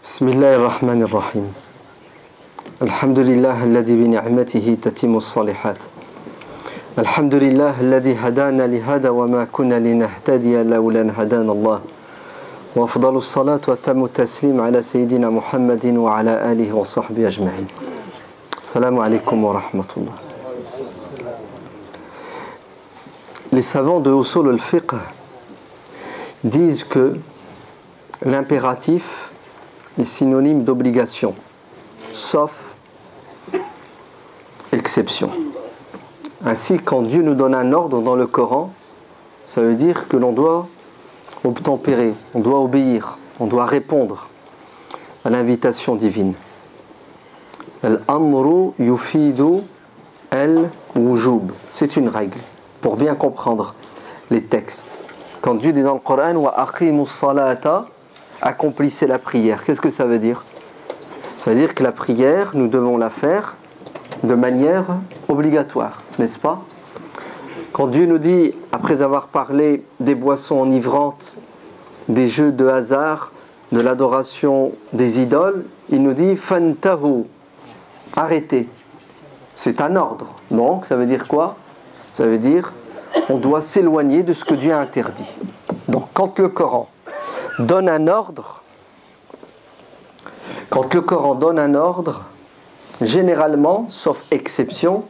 بسم الله الرحمن الرحيم الحمد لله الذي بنعمته تتم الصالحات الحمد لله الذي هدانا لهذا وما كنا لنهتدي لولا أن هدانا الله وأفضل الصلاة وأتم التسليم على سيدنا محمد وعلى آله وصحبه أجمعين السلام عليكم ورحمة الله. Les savants de Usul al-Fiqh disent que l'impératif est synonyme d'obligation, sauf exception. Ainsi, quand Dieu nous donne un ordre dans le Coran, ça veut dire que l'on doit obtempérer, on doit obéir, on doit répondre à l'invitation divine. Al-amru yufidu al-wujub. C'est une règle pour bien comprendre les textes. Quand Dieu dit dans le Coran wa aqimus salata, accomplissez la prière. Qu'est-ce que ça veut dire? Ça veut dire que la prière, nous devons la faire de manière obligatoire, n'est-ce pas? Quand Dieu nous dit, après avoir parlé des boissons enivrantes, des jeux de hasard, de l'adoration des idoles, il nous dit fantahu, arrêtez. C'est un ordre. Donc, ça veut dire quoi? Ça veut dire on doit s'éloigner de ce que Dieu a interdit. Donc, quand le Coran donne un ordre, généralement, sauf exception,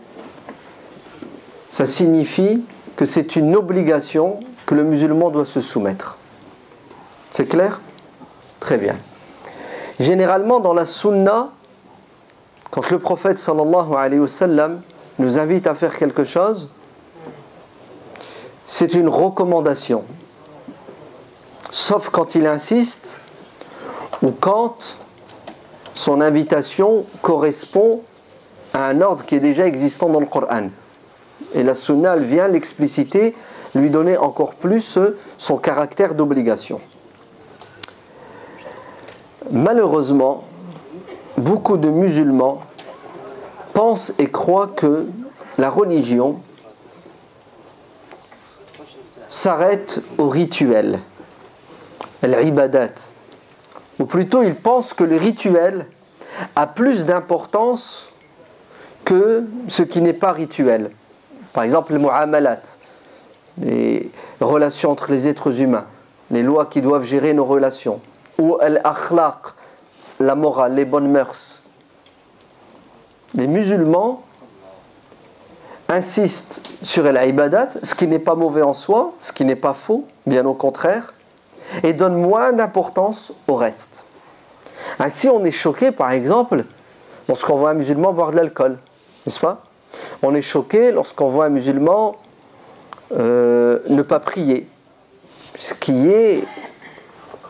ça signifie que c'est une obligation que le musulman doit se soumettre. C'est clair? Très bien. Généralement, dans la sunna, quand le prophète sallallahu alayhi wa sallam nous invite à faire quelque chose, c'est une recommandation. Sauf quand il insiste ou quand son invitation correspond à un ordre qui est déjà existant dans le Coran. Et la sunna, elle vient l'expliciter, lui donner encore plus son caractère d'obligation. Malheureusement, beaucoup de musulmans pensent et croient que la religion s'arrête au rituel, l'ibadat. Ou plutôt, ils pensent que le rituel a plus d'importance que ce qui n'est pas rituel. Par exemple, les mu'amalat, les relations entre les êtres humains, les lois qui doivent gérer nos relations. Ou al-akhlaq, la morale, les bonnes mœurs. Les musulmans insistent sur l'ibadat, ce qui n'est pas mauvais en soi, ce qui n'est pas faux, bien au contraire, et donnent moins d'importance au reste. Ainsi, on est choqué, par exemple, lorsqu'on voit un musulman boire de l'alcool, n'est-ce pas? On est choqué lorsqu'on voit un musulman ne pas prier, ce qui est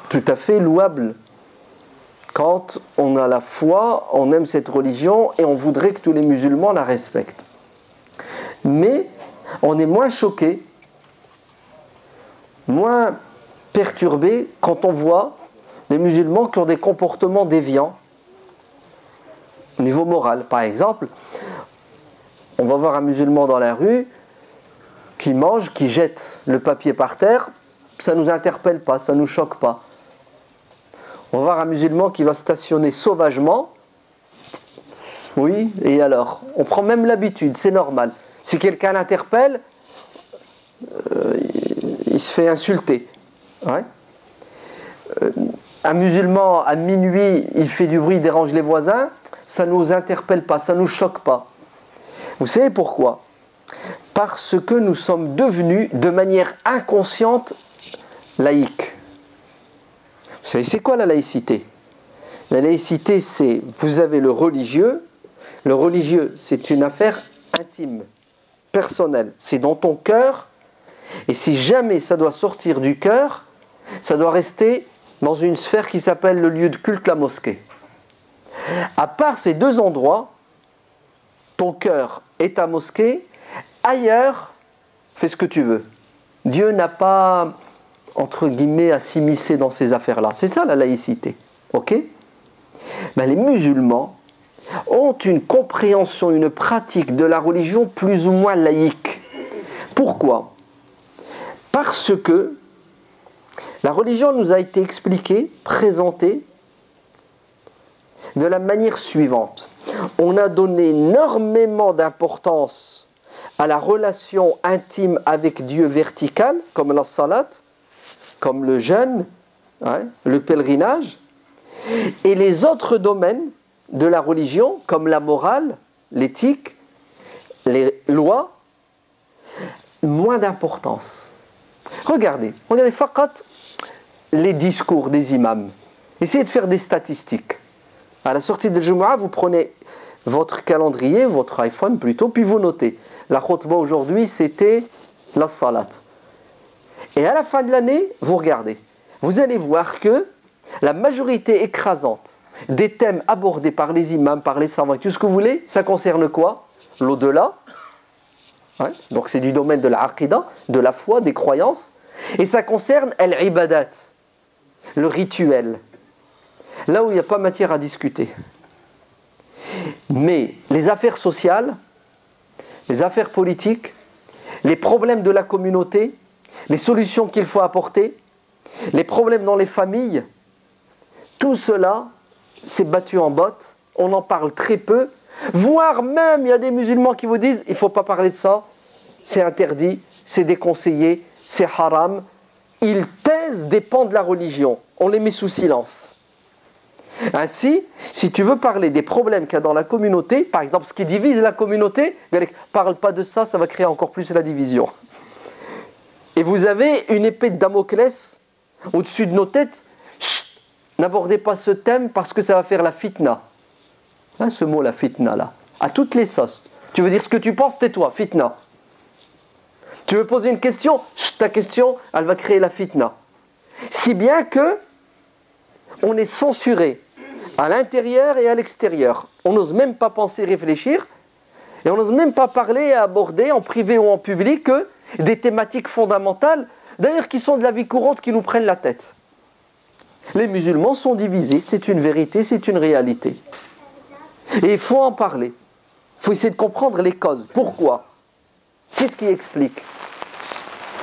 tout à fait louable. Quand on a la foi, on aime cette religion et on voudrait que tous les musulmans la respectent. Mais on est moins choqué, moins perturbé quand on voit des musulmans qui ont des comportements déviants au niveau moral. Par exemple, on va voir un musulman dans la rue qui mange, qui jette le papier par terre, ça ne nous interpelle pas, ça ne nous choque pas. On va voir un musulman qui va stationner sauvagement, oui, et alors? On prend même l'habitude, c'est normal. Si quelqu'un l'interpelle, il se fait insulter. Ouais. Un musulman, à minuit, il fait du bruit, il dérange les voisins, ça ne nous interpelle pas, ça ne nous choque pas. Vous savez pourquoi? Parce que nous sommes devenus, de manière inconsciente, laïcs. Vous savez, c'est quoi la laïcité? La laïcité, c'est, vous avez le religieux, c'est une affaire intime, personnelle, c'est dans ton cœur, et si jamais ça doit sortir du cœur, ça doit rester dans une sphère qui s'appelle le lieu de culte, la mosquée. À part ces deux endroits, ton cœur et ta mosquée, ailleurs, fais ce que tu veux. Dieu n'a pas, entre guillemets, à s'immiscer dans ces affaires-là. C'est ça la laïcité. Ok? Ben, les musulmans ont une compréhension, une pratique de la religion plus ou moins laïque. Pourquoi? Parce que la religion nous a été expliquée, présentée de la manière suivante. On a donné énormément d'importance à la relation intime avec Dieu verticale, comme la salat, comme le jeûne, le pèlerinage, et les autres domaines de la religion, comme la morale, l'éthique, les lois, moins d'importance. Regardez faqat les discours des imams. Essayez de faire des statistiques. À la sortie de Jumu'ah, vous prenez votre calendrier, votre iPhone plutôt, puis vous notez. La khutbah aujourd'hui, c'était la salat. Et à la fin de l'année, vous regardez. Vous allez voir que la majorité écrasante des thèmes abordés par les imams, par les savants, tout ce que vous voulez, ça concerne quoi? L'au-delà. Donc c'est du domaine de l'aqidah, de la foi, des croyances. Et ça concerne al-ibadat, le rituel. Là où il n'y a pas matière à discuter. Mais les affaires sociales, les affaires politiques, les problèmes de la communauté, les solutions qu'il faut apporter, les problèmes dans les familles, tout cela s'est battu en botte, on en parle très peu, voire même il y a des musulmans qui vous disent il ne faut pas parler de ça, c'est interdit, c'est déconseillé, c'est haram. Ils taisent des pans de la religion, on les met sous silence. Ainsi, si tu veux parler des problèmes qu'il y a dans la communauté, par exemple ce qui divise la communauté, ne parle pas de ça, ça va créer encore plus la division. Et vous avez une épée de Damoclès au-dessus de nos têtes. Chut, n'abordez pas ce thème parce que ça va faire la fitna. Ce mot, la fitna, là, à toutes les sauces. Tu veux dire ce que tu penses, tais-toi, fitna. Tu veux poser une question, chut, ta question, elle va créer la fitna. Si bien que on est censuré à l'intérieur et à l'extérieur. On n'ose même pas penser, réfléchir, et on n'ose même pas parler et aborder en privé ou en public que des thématiques fondamentales, d'ailleurs qui sont de la vie courante, qui nous prennent la tête. Les musulmans sont divisés, c'est une vérité, c'est une réalité. Et il faut en parler. Il faut essayer de comprendre les causes. Pourquoi? Qu'est-ce qui explique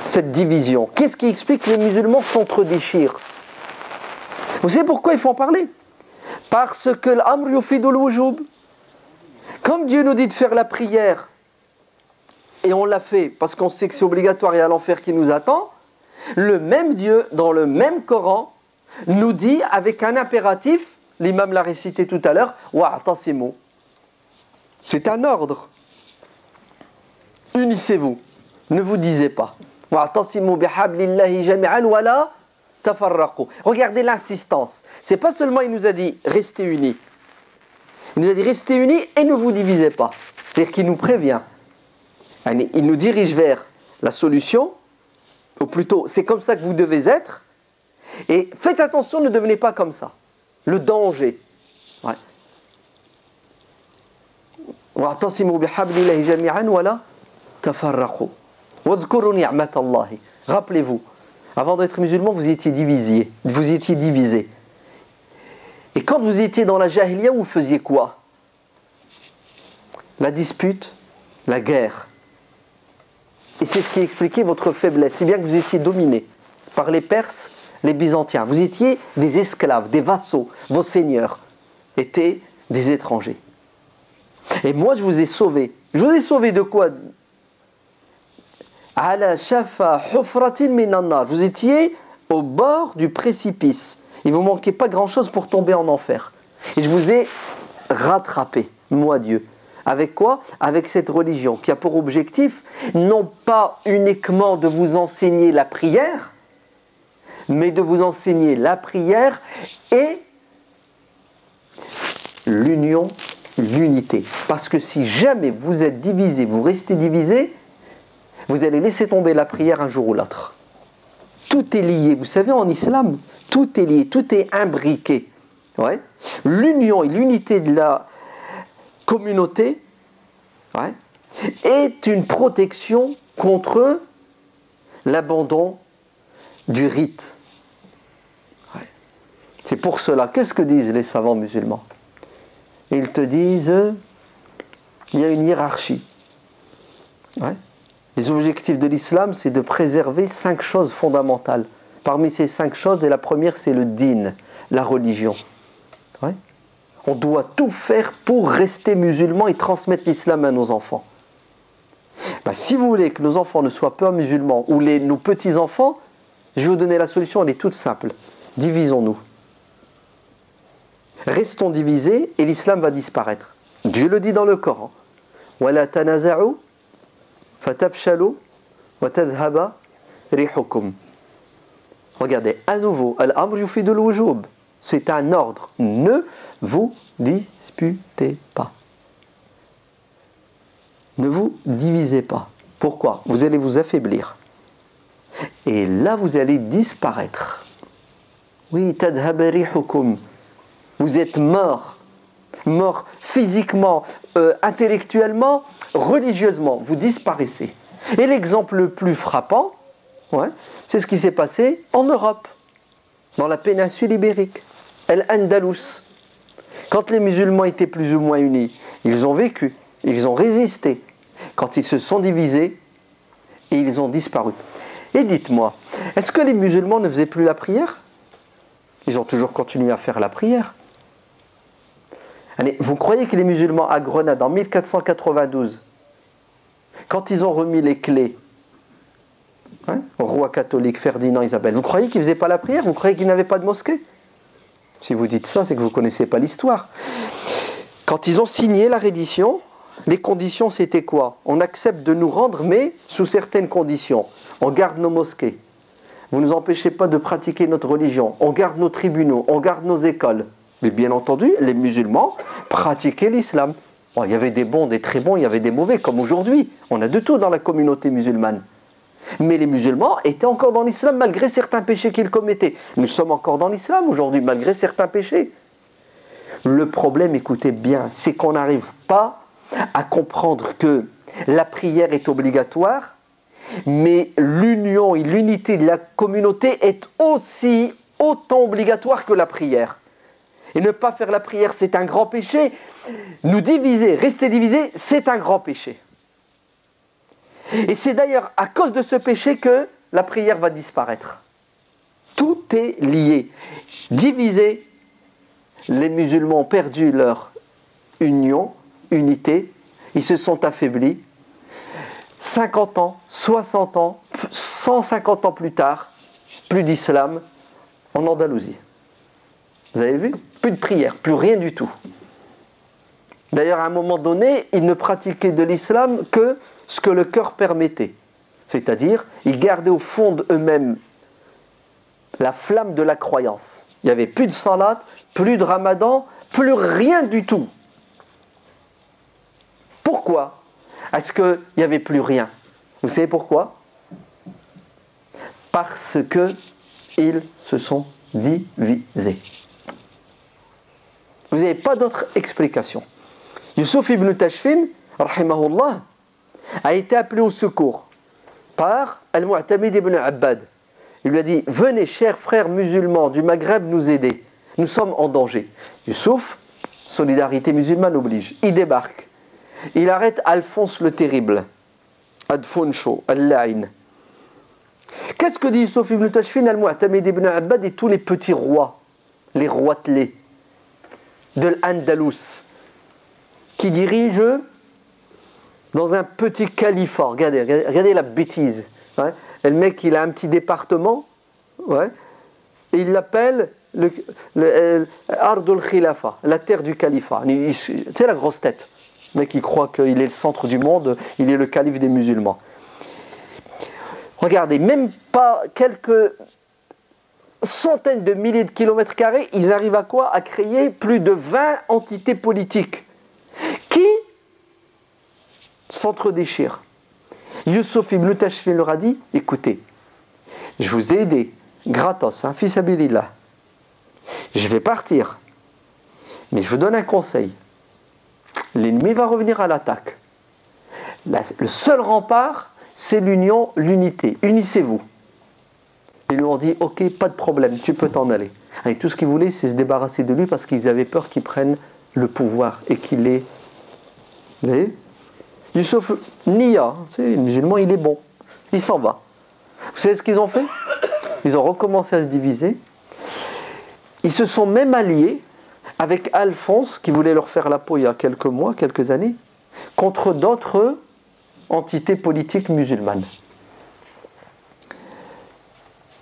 cette division? Qu'est-ce qui explique que les musulmans s'entre-déchirent? Vous savez pourquoi il faut en parler? Parce que l'amr yufidul wujub. Comme Dieu nous dit de faire la prière, et on l'a fait parce qu'on sait que c'est obligatoire et à l'enfer qui nous attend, le même Dieu, dans le même Coran, nous dit avec un impératif, l'imam l'a récité tout à l'heure, wa'tasimu. C'est un ordre. Unissez-vous, ne vous disez pas. Wa'tasimu bihablillahi jami'an wala tafarraqu. Regardez l'insistance. C'est pas seulement il nous a dit restez unis. Il nous a dit restez unis et ne vous divisez pas. C'est-à-dire qu'il nous prévient. Il nous dirige vers la solution, ou plutôt c'est comme ça que vous devez être. Et faites attention, ne devenez pas comme ça. Le danger. Wa'tasimu bihablillahi jami'an wala tafarraqu. Wadhkuru ni'matallahi. Rappelez-vous, avant d'être musulman, vous étiez divisés. Vous étiez divisés. Et quand vous étiez dans la jahiliya, vous faisiez quoi? La dispute, la guerre. Et c'est ce qui expliquait votre faiblesse. C'est bien que vous étiez dominés par les Perses, les Byzantins. Vous étiez des esclaves, des vassaux. Vos seigneurs étaient des étrangers. Et moi, je vous ai sauvés. Je vous ai sauvés de quoi? Ala shafa hufratin minan nar. Vous étiez au bord du précipice. Il ne vous manquait pas grand-chose pour tomber en enfer. Et je vous ai rattrapé, moi Dieu. Avec quoi? Avec cette religion qui a pour objectif, non pas uniquement de vous enseigner la prière, mais de vous enseigner la prière et l'union, l'unité. Parce que si jamais vous êtes divisés, vous restez divisés, vous allez laisser tomber la prière un jour ou l'autre. Tout est lié. Vous savez, en islam, tout est lié, tout est imbriqué. Ouais. L'union et l'unité de la communauté est une protection contre l'abandon du rite. Ouais. C'est pour cela, qu'est-ce que disent les savants musulmans? Ils te disent, il y a une hiérarchie. Ouais. Les objectifs de l'islam, c'est de préserver 5 choses fondamentales. Parmi ces 5 choses, et la première, c'est le din, la religion. Ouais. On doit tout faire pour rester musulmans et transmettre l'islam à nos enfants. Si vous voulez que nos enfants ne soient pas musulmans, ou nos petits-enfants, je vais vous donner la solution, elle est toute simple. Divisons-nous. Restons divisés et l'islam va disparaître. Dieu le dit dans le Coran. وَلَا تَنَازَعُوا فَتَفْشَلُوا وَتَذْهَبَ رِيحُكُمْ. Regardez, à nouveau, al-amr yufidu al-wujub. C'est un ordre. Ne vous disputez pas. Ne vous divisez pas. Pourquoi? Vous allez vous affaiblir. Et là, vous allez disparaître. Oui, tadhhab rihukum. Vous êtes mort. Mort physiquement, intellectuellement, religieusement. Vous disparaissez. Et l'exemple le plus frappant, c'est ce qui s'est passé en Europe, dans la péninsule ibérique, Al-Andalus. Quand les musulmans étaient plus ou moins unis, ils ont vécu, ils ont résisté. Quand ils se sont divisés, et ils ont disparu. Et dites-moi, est-ce que les musulmans ne faisaient plus la prière? Ils ont toujours continué à faire la prière. Allez, vous croyez que les musulmans à Grenade, en 1492, quand ils ont remis les clés au roi catholique Ferdinand Isabelle, vous croyez qu'ils ne faisaient pas la prière? Vous croyez qu'ils n'avaient pas de mosquée? Si vous dites ça, c'est que vous ne connaissez pas l'histoire. Quand ils ont signé la reddition, les conditions c'était quoi? On accepte de nous rendre, mais sous certaines conditions. On garde nos mosquées. Vous ne nous empêchez pas de pratiquer notre religion. On garde nos tribunaux, on garde nos écoles. Mais bien entendu, les musulmans pratiquaient l'islam. Bon, il y avait des bons, des très bons, il y avait des mauvais, comme aujourd'hui. On a de tout dans la communauté musulmane. Mais les musulmans étaient encore dans l'islam malgré certains péchés qu'ils commettaient. Nous sommes encore dans l'islam aujourd'hui, malgré certains péchés. Le problème, écoutez bien, c'est qu'on n'arrive pas à comprendre que la prière est obligatoire, mais l'union et l'unité de la communauté est autant obligatoire que la prière. Et ne pas faire la prière, c'est un grand péché. Nous diviser, rester divisés, c'est un grand péché. Et c'est d'ailleurs à cause de ce péché que la prière va disparaître. Tout est lié. Divisés, les musulmans ont perdu leur unité, ils se sont affaiblis. 50 ans, 60 ans, 150 ans plus tard, plus d'islam en Andalousie. Vous avez vu? Plus de prière, plus rien du tout. D'ailleurs, à un moment donné, ils ne pratiquaient de l'islam que ce que le cœur permettait. C'est-à-dire, ils gardaient au fond d'eux-mêmes la flamme de la croyance. Il n'y avait plus de salat, plus de ramadan, plus rien du tout. Pourquoi? Est-ce qu'il n'y avait plus rien? Vous savez pourquoi? Parce qu'ils se sont divisés. Vous n'avez pas d'autre explication. Yusuf ibn Tashfin, rahimahullah, a été appelé au secours par Al-Mu'tamid ibn Abbad. Il lui a dit: venez, chers frères musulmans du Maghreb, nous aider. Nous sommes en danger. Yusuf, solidarité musulmane oblige. Il débarque. Il arrête Alphonse le Terrible, Adfonsho, Al-La'in. Qu'est-ce que dit Yusuf ibn Tashfin, Al-Mu'tamid ibn Abbad et tous les petits rois, les roitelets de l'Andalus, qui dirigent dans un petit califat? Regardez la bêtise. Et le mec, il a un petit département, et il l'appelle Ardul Khilafa, la terre du califat. C'est la grosse tête. Le mec, il croit qu'il est le centre du monde, il est le calife des musulmans. Regardez, même pas quelques centaines de milliers de kilomètres carrés, ils arrivent à quoi? À créer plus de 20 entités politiques qui s'entre-déchirent. Yusuf ibn Tashfin leur a dit: écoutez, je vous ai aidé, gratos, fils abilillah. Je vais partir, mais je vous donne un conseil. L'ennemi va revenir à l'attaque. Le seul rempart, c'est l'union, l'unité. Unissez-vous. Ils lui ont dit: ok, pas de problème, tu peux t'en aller. Et tout ce qu'ils voulaient, c'est se débarrasser de lui parce qu'ils avaient peur qu'il prenne le pouvoir et qu'il les... Vous voyez? Yusuf Nia, le musulman, il est bon. Il s'en va. Vous savez ce qu'ils ont fait? Ils ont recommencé à se diviser. Ils se sont même alliés avec Alphonse, qui voulait leur faire la peau il y a quelques mois, quelques années, contre d'autres entités politiques musulmanes.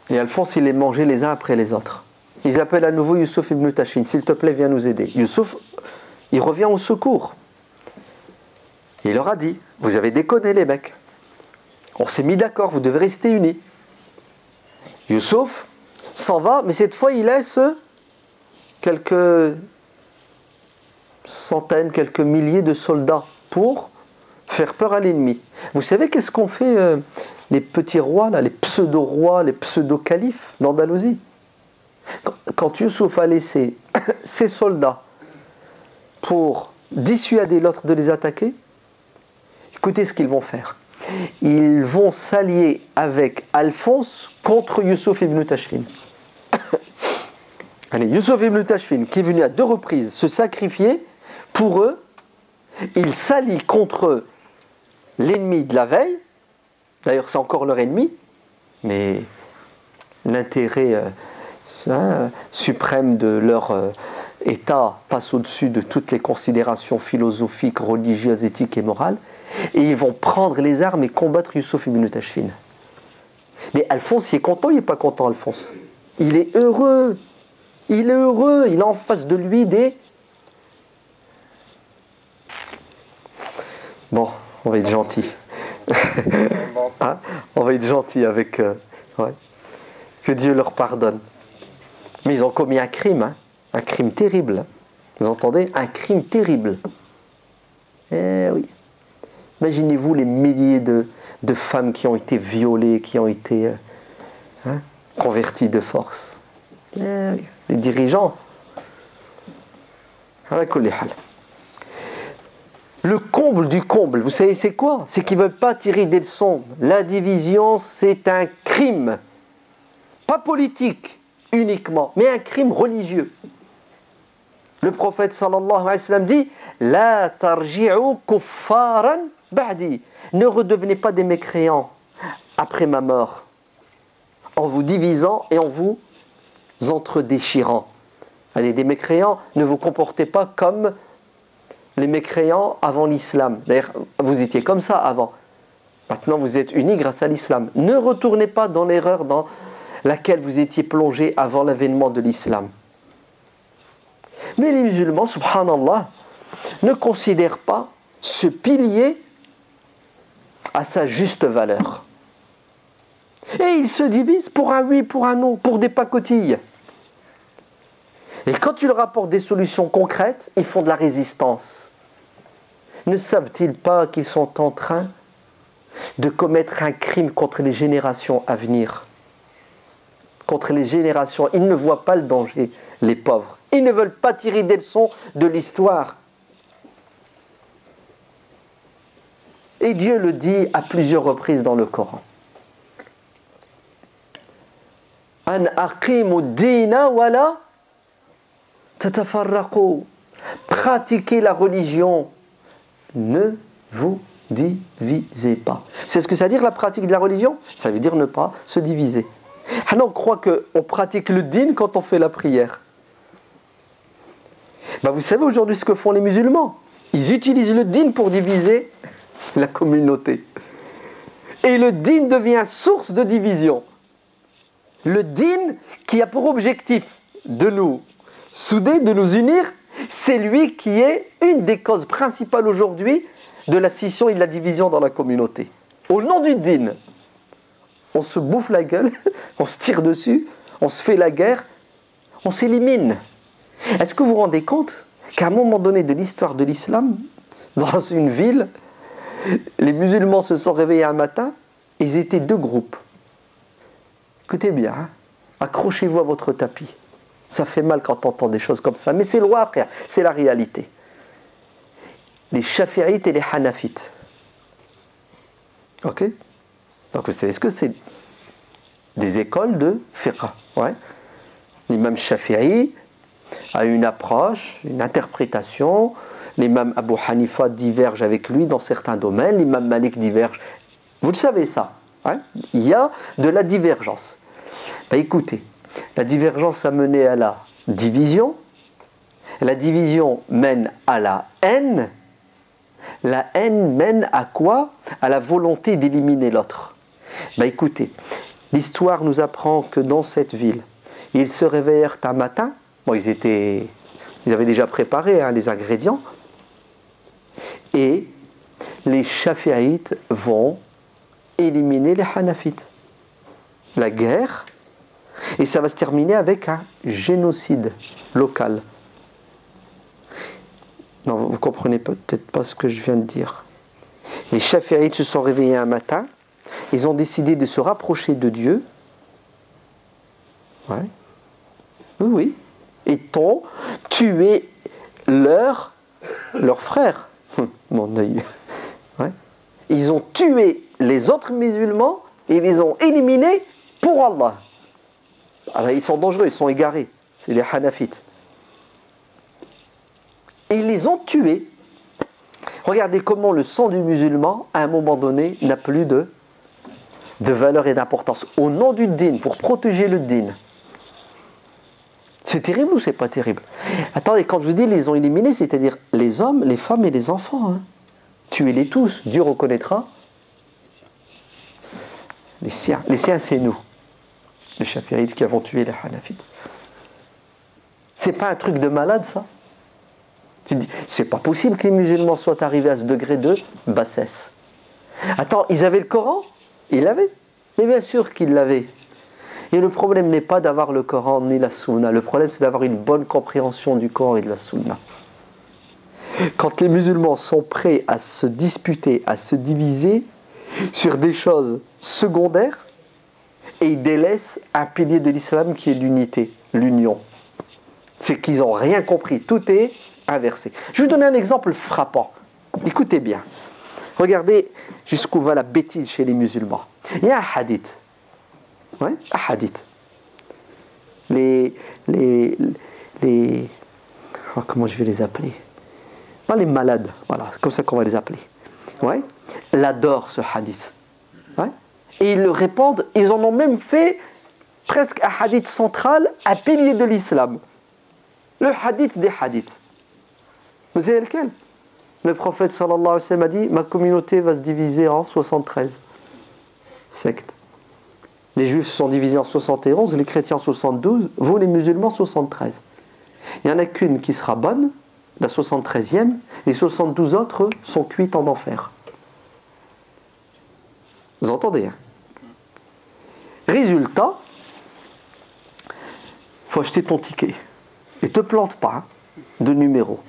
Et Alphonse, il les mangeait les uns après les autres. Ils appellent à nouveau Youssouf ibn Tachfin, s'il te plaît, viens nous aider. Youssouf, il revient au secours. Il leur a dit, vous avez déconné les mecs. On s'est mis d'accord, vous devez rester unis. Youssouf s'en va, mais cette fois il laisse quelques centaines, quelques milliers de soldats pour faire peur à l'ennemi. Vous savez qu'est-ce qu'ont fait les petits rois, là, les pseudo-rois, les pseudo-califes d'Andalousie? Quand Youssouf a laissé ses soldats pour dissuader l'autre de les attaquer, écoutez ce qu'ils vont faire. Ils vont s'allier avec Alphonse contre Youssouf ibn Tachfin. Allez, Youssouf ibn Tachfin, qui est venu à 2 reprises se sacrifier pour eux, il s'allie contre l'ennemi de la veille. D'ailleurs, c'est encore leur ennemi, mais l'intérêt suprême de leur État passe au-dessus de toutes les considérations philosophiques, religieuses, éthiques et morales. Et ils vont prendre les armes et combattre Youssouf ibn Tachfin. Mais Alphonse, il est content, il n'est pas content, Alphonse. Il est heureux. Il est heureux. Il a en face de lui des... Bon, on va être gentil. Hein? On va être gentil avec... ouais. Que Dieu leur pardonne. Mais ils ont commis un crime. Hein? Un crime terrible. Vous entendez? Un crime terrible. Eh oui. Imaginez-vous les milliers de femmes qui ont été violées, qui ont été converties de force. Les dirigeants. Le comble du comble, vous savez c'est quoi? C'est qu'ils ne veulent pas tirer des leçons. La division, c'est un crime. Pas politique uniquement, mais un crime religieux. Le prophète sallallahu alayhi wa sallam dit « La tarji'u kuffaran ba'di » Ne redevenez pas des mécréants après ma mort, en vous divisant et en vous entre-déchirant. Allez, des mécréants, ne vous comportez pas comme les mécréants avant l'islam. D'ailleurs, vous étiez comme ça avant. Maintenant, vous êtes unis grâce à l'islam. Ne retournez pas dans l'erreur dans laquelle vous étiez plongé avant l'avènement de l'islam. Mais les musulmans, subhanallah, ne considèrent pas ce pilier à sa juste valeur. Et ils se divisent pour un oui, pour un non, pour des pacotilles. Et quand tu leur apportes des solutions concrètes, ils font de la résistance. Ne savent-ils pas qu'ils sont en train de commettre un crime contre les générations à venir? Contre les générations, ils ne voient pas le danger, les pauvres. Ils ne veulent pas tirer des leçons de l'histoire. Et Dieu le dit à plusieurs reprises dans le Coran. An aqimu dina wala tatafarraqu. Pratiquez la religion. Ne vous divisez pas. C'est ce que ça veut dire la pratique de la religion? Ça veut dire ne pas se diviser. Ah non, on croit qu'on pratique le din quand on fait la prière. Ben vous savez aujourd'hui ce que font les musulmans? Ils utilisent le din pour diviser la communauté. Et le din devient source de division. Le din qui a pour objectif de nous souder, de nous unir, c'est lui qui est une des causes principales aujourd'hui de la scission et de la division dans la communauté. Au nom du din, on se bouffe la gueule, on se tire dessus, on se fait la guerre, on s'élimine. Est-ce que vous vous rendez compte qu'à un moment donné de l'histoire de l'islam, dans une ville, les musulmans se sont réveillés un matin, ils étaient 2 groupes. Écoutez bien, hein, accrochez-vous à votre tapis. Ça fait mal quand on entend des choses comme ça, mais c'est le waqi', c'est la réalité. Les Shafi'ites et les Hanafites. Ok? Donc vous savez ce que c'est? Des écoles de fiqh. Ouais. L'imam Shafi'i a une approche, une interprétation. L'imam Abu Hanifa diverge avec lui dans certains domaines. L'imam Malik diverge. Vous le savez ça. Hein? Il y a de la divergence. Ben écoutez, la divergence a mené à la division. La division mène à la haine. La haine mène à quoi? À la volonté d'éliminer l'autre. Ben écoutez, l'histoire nous apprend que dans cette ville, ils se réveillèrent un matin. Bon, ils avaient déjà préparé les ingrédients. Et les Shafi'ites vont éliminer les Hanafites. La guerre, et ça va se terminer avec un génocide local. Non, vous ne comprenez peut-être pas ce que je viens de dire. Les Shafi'ites se sont réveillés un matin, ils ont décidé de se rapprocher de Dieu. Ouais. Oui. Et ont tué leur frère. Mon œil. Ouais. Ils ont tué les autres musulmans et ils les ont éliminés pour Allah. Alors, ils sont dangereux, ils sont égarés. C'est les Hanafites. Et ils les ont tués. Regardez comment le sang du musulman, à un moment donné, n'a plus de valeur et d'importance. Au nom du din, pour protéger le din. C'est terrible ou c'est pas terrible? Attendez, quand je vous dis les ont éliminés, c'est-à-dire les hommes, les femmes et les enfants. Hein. Tuez-les tous, Dieu reconnaîtra. Les siens, c'est nous, les Shafi'ites qui avons tué les Hanafites. C'est pas un truc de malade, ça? Tu dis, c'est pas possible que les musulmans soient arrivés à ce degré de bassesse. Attends, ils avaient le Coran? Ils l'avaient. Mais bien sûr qu'ils l'avaient. Et le problème n'est pas d'avoir le Coran ni la Sunna. Le problème, c'est d'avoir une bonne compréhension du Coran et de la Sunna. Quand les musulmans sont prêts à se disputer, à se diviser sur des choses secondaires, et ils délaissent un pilier de l'islam qui est l'unité, l'union. C'est qu'ils n'ont rien compris. Tout est inversé. Je vais vous donner un exemple frappant. Écoutez bien. Regardez jusqu'où va la bêtise chez les musulmans. Il y a un hadith. Ouais, un hadith. Comment je vais les appeler? Pas les malades, voilà, comme ça qu'on va les appeler. Ouais, ils adorent ce hadith. Ouais, et ils le répandent, ils en ont même fait presque un hadith central, un pilier de l'islam. Le hadith des hadiths. Vous savez lequel? Le prophète sallallahu alayhi wa sallam a dit: ma communauté va se diviser en 73 sectes. Les juifs se sont divisés en 71, les chrétiens en 72, vous les musulmans 73. Il n'y en a qu'une qui sera bonne, la 73e, les 72 autres sont cuites en enfer. Vous entendez, hein? Résultat, il faut acheter ton ticket. Et te plante pas de numéro.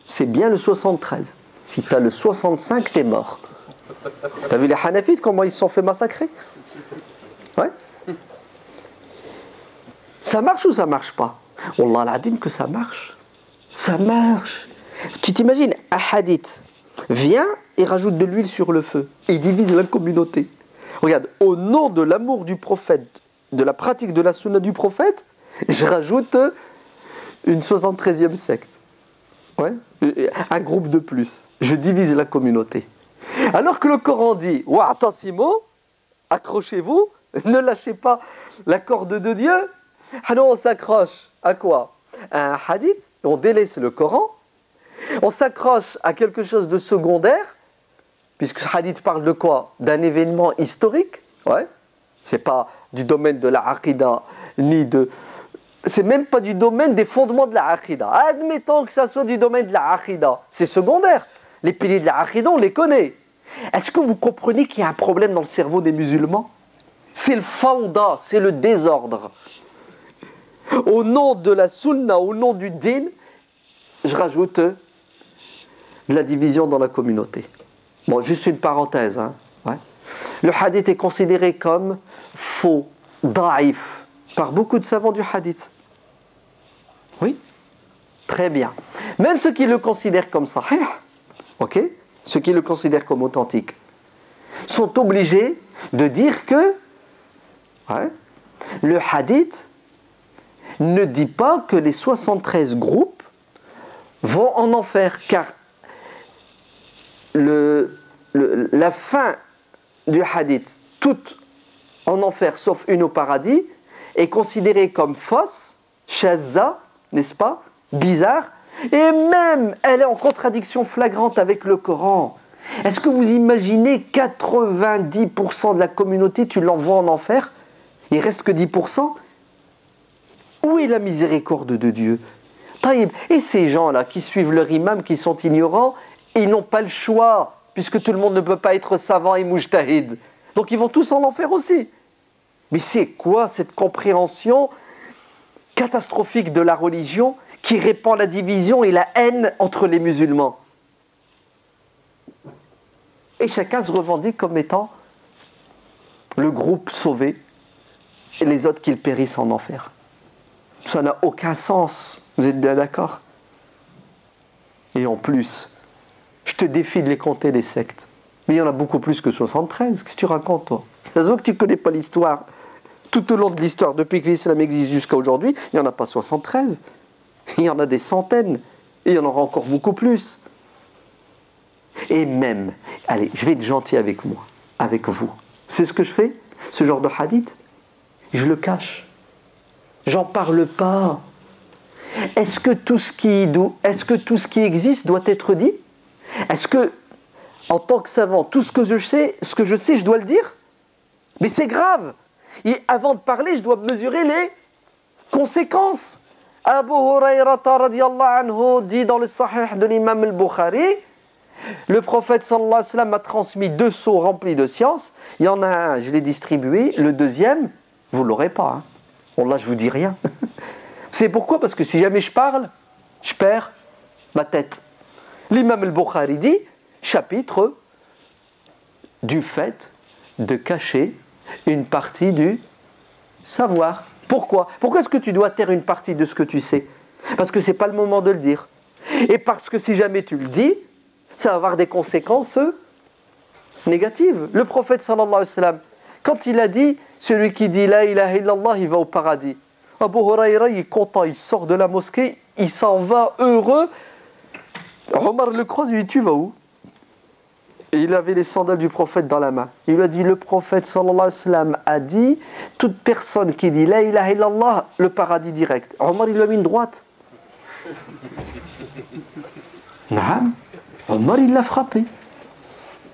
C'est bien le 73. Si tu as le 65, tu es mort. Tu as vu les Hanafites, comment ils se sont fait massacrer? Ouais. Ça marche ou ça marche pas? Wallah al-adim que ça marche. Ça marche. Tu t'imagines, un hadith vient et rajoute de l'huile sur le feu et divise la communauté. Regarde, au nom de l'amour du prophète, de la pratique de la sunna du prophète, je rajoute une 73e secte. Ouais. Un groupe de plus. Je divise la communauté. Alors que le Coran dit: wa'tasimo, accrochez-vous, ne lâchez pas la corde de Dieu. Alors on s'accroche à quoi? À un hadith, on délaisse le Coran, on s'accroche à quelque chose de secondaire, puisque ce hadith parle de quoi? D'un événement historique. Ouais. C'est pas du domaine de la aqidah, ni de... C'est même pas du domaine des fondements de la aqidah. Admettons que ça soit du domaine de la aqidah. C'est secondaire. Les piliers de la aqidah, on les connaît. Est-ce que vous comprenez qu'il y a un problème dans le cerveau des musulmans? C'est le fawda, c'est le désordre. Au nom de la sunna, au nom du din, je rajoute de la division dans la communauté. Bon, juste une parenthèse. Hein. Ouais. Le hadith est considéré comme faux, daïf, par beaucoup de savants du hadith. Oui, très bien. Même ceux qui le considèrent comme sahih, ok, ceux qui le considèrent comme authentique, sont obligés de dire que le hadith ne dit pas que les 73 groupes vont en enfer, car la fin du hadith, toute en enfer sauf une au paradis, est considérée comme fausse, shadda, n'est-ce pas, bizarre, et même elle est en contradiction flagrante avec le Coran. Est-ce que vous imaginez 90% de la communauté, tu l'envoies en enfer? Il reste que 10%? Où est la miséricorde de Dieu? Taïb. Et ces gens-là qui suivent leur imam, qui sont ignorants, ils n'ont pas le choix, puisque tout le monde ne peut pas être savant et mujtahid. Donc ils vont tous en enfer aussi. Mais c'est quoi cette compréhension catastrophique de la religion qui répand la division et la haine entre les musulmans? Et chacun se revendique comme étant le groupe sauvé et les autres qu'ils périssent en enfer. Ça n'a aucun sens, vous êtes bien d'accord? Et en plus, je te défie de les compter, les sectes. Mais il y en a beaucoup plus que 73. Qu'est-ce que tu racontes, toi? Ça se voit que tu ne connais pas l'histoire. Tout au long de l'histoire, depuis que l'islam existe jusqu'à aujourd'hui, il n'y en a pas 73. Il y en a des centaines. Et il y en aura encore beaucoup plus. Et même, allez, je vais être gentil avec moi, avec vous. C'est ce que je fais? Ce genre de hadith, je le cache. J'en parle pas. Est-ce que tout ce qui existe doit être dit? Est-ce que, en tant que savant, tout ce que je sais, je dois le dire? Mais c'est grave. Et avant de parler, je dois mesurer les conséquences. Abu Hurayrata radiyallahu anhu dit dans le Sahih de l'imam al-Bukhari, le prophète sallallahu alayhi wa sallam m'a transmis 2 seaux remplis de science. Il y en a un, je l'ai distribué. Le deuxième, vous ne l'aurez pas. Bon, là, je ne vous dis rien. C'est pourquoi? Parce que si jamais je parle, je perds ma tête. L'imam al-Bukhari dit, chapitre du fait de cacher une partie du savoir. Pourquoi? Pourquoi est-ce que tu dois taire une partie de ce que tu sais? Parce que ce n'est pas le moment de le dire. Et parce que si jamais tu le dis, ça va avoir des conséquences négatives. Le prophète sallallahu alayhi wa sallam, quand il a dit, celui qui dit la ilaha illallah, il va au paradis. Abu Huraira, il est content, il sort de la mosquée, il s'en va heureux. Omar le croise, il lui dit, tu vas où? Et il avait les sandales du prophète dans la main. Il lui a dit, le prophète sallallahu alayhi wa sallam a dit, toute personne qui dit la ilaha illallah, le paradis direct. Omar, il lui a mis une droite. Naam. Omar, il l'a frappé.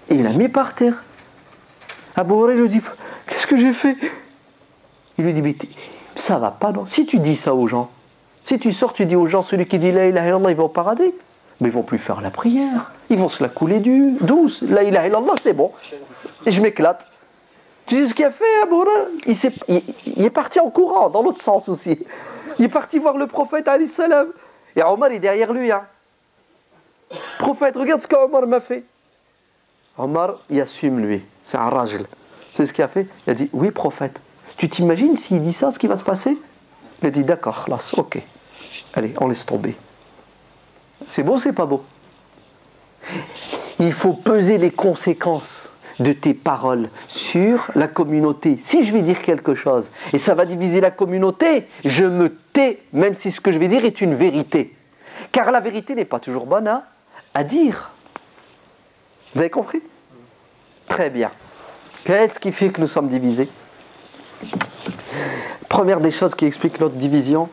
Et il l'a mis par terre. Abu Huraira lui dit, qu'est-ce que j'ai fait? Il lui dit, mais ça va pas, non? Si tu dis ça aux gens, si tu sors, tu dis aux gens, celui qui dit la ilaha illallah, il va au paradis. Mais ils vont plus faire la prière. Ils vont se la couler douce. La ilaha illallah, c'est bon. Et je m'éclate. Tu sais ce qu'il a fait, Abu Huraira? Il est parti en courant, dans l'autre sens aussi. Il est parti voir le prophète, alayhi salam. Et Omar est derrière lui, Prophète, regarde ce qu'Omar m'a fait. Omar, il assume lui. C'est un rajl. C'est ce qu'il a fait. Il a dit, oui, prophète. Tu t'imagines s'il dit ça, ce qui va se passer? Il a dit, d'accord, là, ok. Allez, on laisse tomber. C'est beau, c'est pas beau? Il faut peser les conséquences de tes paroles sur la communauté. Si je vais dire quelque chose et ça va diviser la communauté, je me tais, même si ce que je vais dire est une vérité. Car la vérité n'est pas toujours bonne à dire. Vous avez compris? Très bien. Qu'est-ce qui fait que nous sommes divisés? Première des choses qui explique notre division,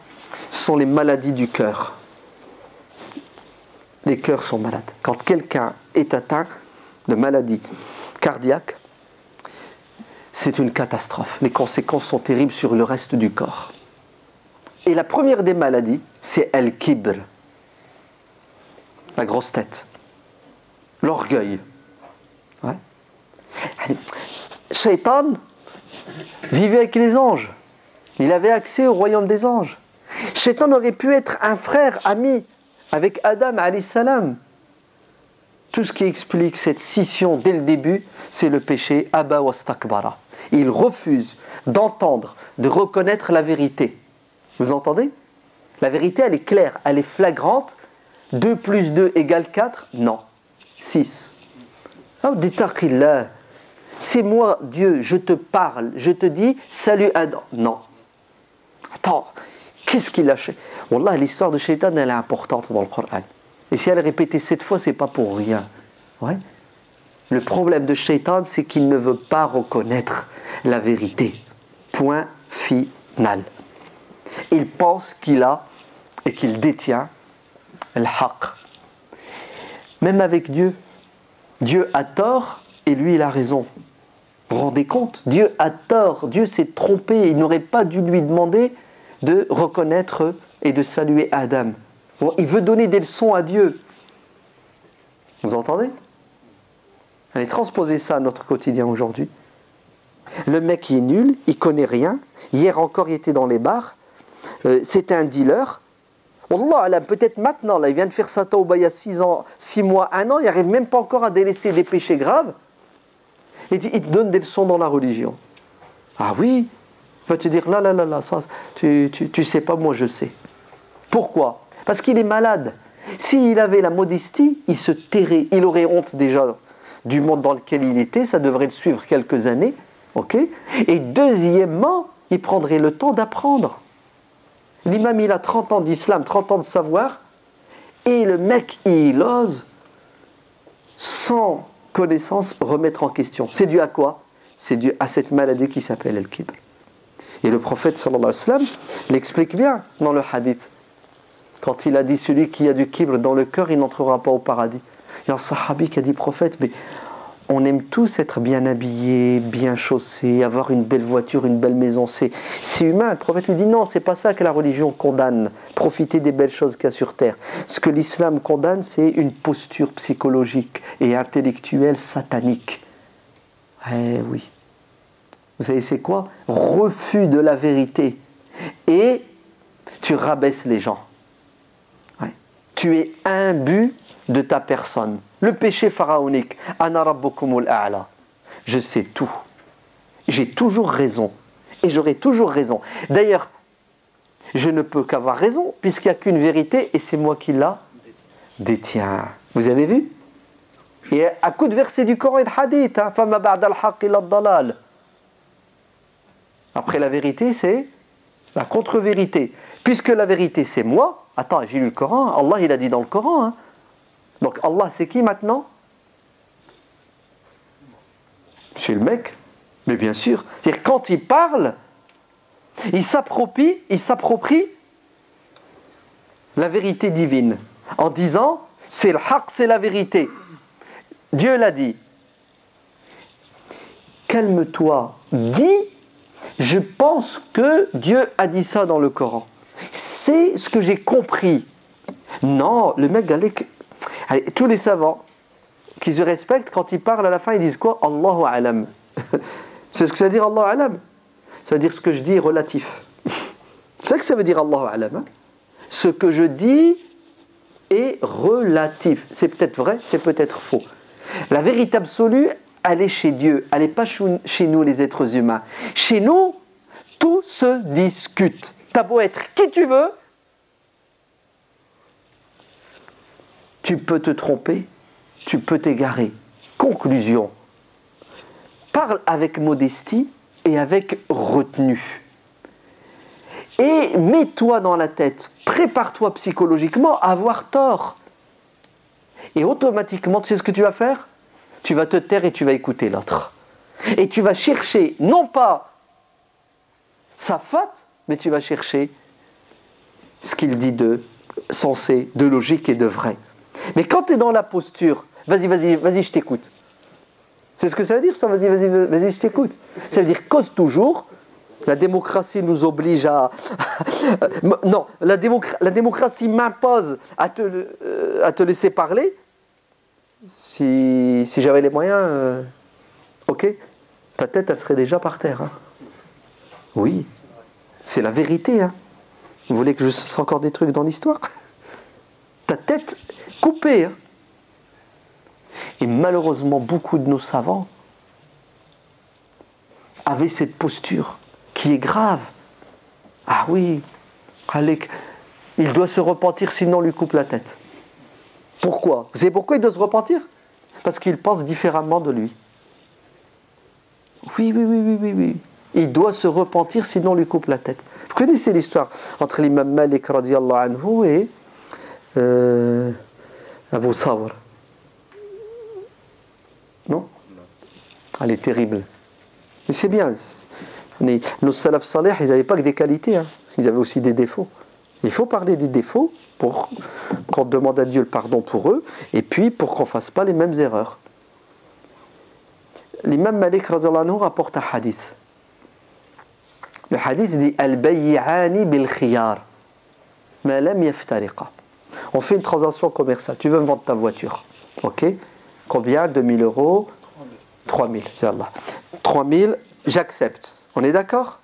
ce sont les maladies du cœur. Les cœurs sont malades. Quand quelqu'un est atteint de maladie cardiaque, c'est une catastrophe. Les conséquences sont terribles sur le reste du corps. Et la première des maladies, c'est al-kibr, la grosse tête, l'orgueil. Ouais. Shaitan vivait avec les anges. Il avait accès au royaume des anges. Shaitan aurait pu être un frère, ami, avec Adam alayhi salam. Tout ce qui explique cette scission dès le début, c'est le péché Aba wastakbara. Il refuse d'entendre, de reconnaître la vérité. Vous entendez? La vérité, elle est claire, elle est flagrante. 2 plus 2 égale 4? Non. 6. C'est moi, Dieu, je te parle, je te dis, salut Adam. Non. Attends, qu'est-ce qu'il a fait? Wallah, l'histoire de Shaitan, elle est importante dans le Coran. Et si elle est répétée 7 fois, c'est pas pour rien. Ouais. Le problème de Shaitan, c'est qu'il ne veut pas reconnaître la vérité. Point final. Il pense qu'il a et qu'il détient al-haq. Même avec Dieu, Dieu a tort et lui il a raison. Vous vous rendez compte? Dieu a tort, Dieu s'est trompé, il n'aurait pas dû lui demander de reconnaître et de saluer Adam. Bon, il veut donner des leçons à Dieu. Vous entendez? Allez, transposez ça à notre quotidien aujourd'hui. Le mec il est nul, il connaît rien. Hier encore il était dans les bars. C'était un dealer. Wallah, peut-être maintenant, là, il vient de faire sa tauba il y a 6 ans, 6 mois, 1 an, il n'arrive même pas encore à délaisser des péchés graves. Et il te donne des leçons dans la religion. Ah oui, il va te dire, là, ça, tu sais pas, moi je sais. Pourquoi? Parce qu'il est malade. S'il avait la modestie, il se tairait, il aurait honte déjà du monde dans lequel il était, ça devrait le suivre quelques années, ok? Et deuxièmement, il prendrait le temps d'apprendre. L'imam, il a 30 ans d'islam, 30 ans de savoir, et le mec, il ose, sans connaissance, remettre en question. C'est dû à quoi? C'est dû à cette maladie qui s'appelle al-kibr. Et le prophète, sallallahu alayhi wa sallam, l'explique bien dans le hadith. Quand il a dit, celui qui a du kibr dans le cœur, il n'entrera pas au paradis. Il y a un sahabi qui a dit, prophète, mais on aime tous être bien habillés, bien chaussés, avoir une belle voiture, une belle maison. C'est humain. Le prophète lui dit non, c'est pas ça que la religion condamne. Profiter des belles choses qu'il y a sur terre. Ce que l'islam condamne, c'est une posture psychologique et intellectuelle satanique. Eh oui. Vous savez c'est quoi? Refus de la vérité. Et tu rabaisses les gens. Ouais. Tu es imbu de ta personne. Le péché pharaonique, Ana rabbukumul a'la. Je sais tout. J'ai toujours raison. Et j'aurai toujours raison. D'ailleurs, je ne peux qu'avoir raison, puisqu'il n'y a qu'une vérité, et c'est moi qui la détiens. Vous avez vu? Et à coup de versets du Coran et de hadith, Fama ba'da al-haqq illa ad-dalal. Après la vérité, c'est la contre-vérité. Puisque la vérité, c'est moi. Attends, j'ai lu le Coran. Allah, il a dit dans le Coran, Donc Allah, c'est qui maintenant? C'est le mec. Mais bien sûr. C'est-à-dire, quand il parle, il s'approprie la vérité divine. En disant, c'est le haq, c'est la vérité. Dieu l'a dit. Calme-toi. Dis, je pense que Dieu a dit ça dans le Coran. C'est ce que j'ai compris. Non, le mec, allez, tous les savants qui se respectent, quand ils parlent à la fin, ils disent quoi? Allahu alam. C'est ce que ça veut dire Allahu alam. Ça veut dire ce que je dis est relatif. C'est ça que ça veut dire Allahu alam. Ce que je dis est relatif. C'est peut-être vrai, c'est peut-être faux. La vérité absolue, elle est chez Dieu. Elle n'est pas chez nous, les êtres humains. Chez nous, tout se discute. T'as beau être qui tu veux, tu peux te tromper, tu peux t'égarer. Conclusion. Parle avec modestie et avec retenue. Et mets-toi dans la tête, prépare-toi psychologiquement à avoir tort. Et automatiquement, tu sais ce que tu vas faire? Tu vas te taire et tu vas écouter l'autre. Et tu vas chercher, non pas sa faute, mais tu vas chercher ce qu'il dit de sensé, de logique et de vrai. Mais quand tu es dans la posture, vas-y, je t'écoute. C'est ce que ça veut dire ça, vas-y, je t'écoute. Ça veut dire cause toujours. La démocratie nous oblige à... non, la démocratie m'impose à te laisser parler. Si j'avais les moyens, ok, ta tête, elle serait déjà par terre. Oui, c'est la vérité. Vous voulez que je sorte encore des trucs dans l'histoire? Ta tête coupée. Et malheureusement, beaucoup de nos savants avaient cette posture qui est grave. Ah oui, il doit se repentir, sinon on lui coupe la tête. Pourquoi? Vous savez pourquoi il doit se repentir? Parce qu'il pense différemment de lui. Oui. Il doit se repentir, sinon on lui coupe la tête. Vous connaissez l'histoire entre l'imam Malik radiyallahu anhu et Abu Thawr? Non? Elle est terrible. Mais c'est bien. Nos salaf salih, ils n'avaient pas que des qualités. Ils avaient aussi des défauts. Il faut parler des défauts pour qu'on demande à Dieu le pardon pour eux et puis pour qu'on ne fasse pas les mêmes erreurs. L'imam Malik radhiyallahu anhu rapporte un hadith. Le hadith dit Al-bay'ani bil-khiyar ma lam yaftariqa. On fait une transaction commerciale. Tu veux me vendre ta voiture. Ok. Combien? 2000 euros. 3000. C'est Allah. 3000, j'accepte. On est d'accord?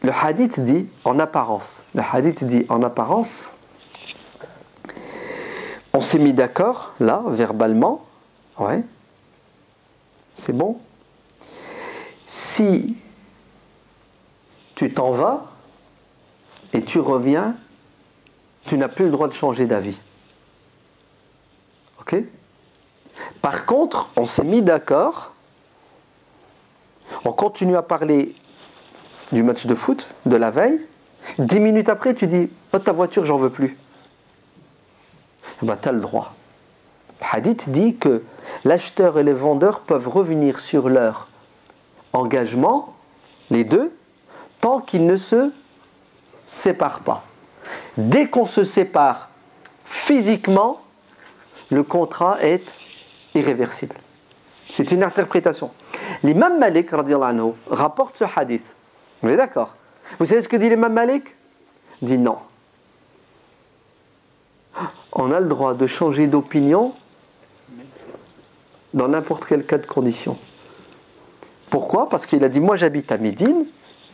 Le hadith dit en apparence. Le hadith dit en apparence. On s'est mis d'accord, là, verbalement. Ouais. C'est bon. Si tu t'en vas et tu reviens, tu n'as plus le droit de changer d'avis. Ok? Par contre, on s'est mis d'accord, on continue à parler du match de foot de la veille, 10 minutes après, tu dis « Oh, ta voiture, j'en veux plus. » Eh bien, tu as le droit. Le hadith dit que l'acheteur et le vendeur peuvent revenir sur leur engagement, les deux, tant qu'ils ne se séparent pas. Dès qu'on se sépare physiquement, le contrat est irréversible. C'est une interprétation. L'imam Malik radhiyallahu anhu rapporte ce hadith. Vous êtes d'accord? Vous savez ce que dit l'imam Malik? Il dit non. On a le droit de changer d'opinion dans n'importe quel cas de condition. Pourquoi? Parce qu'il a dit moi j'habite à Médine,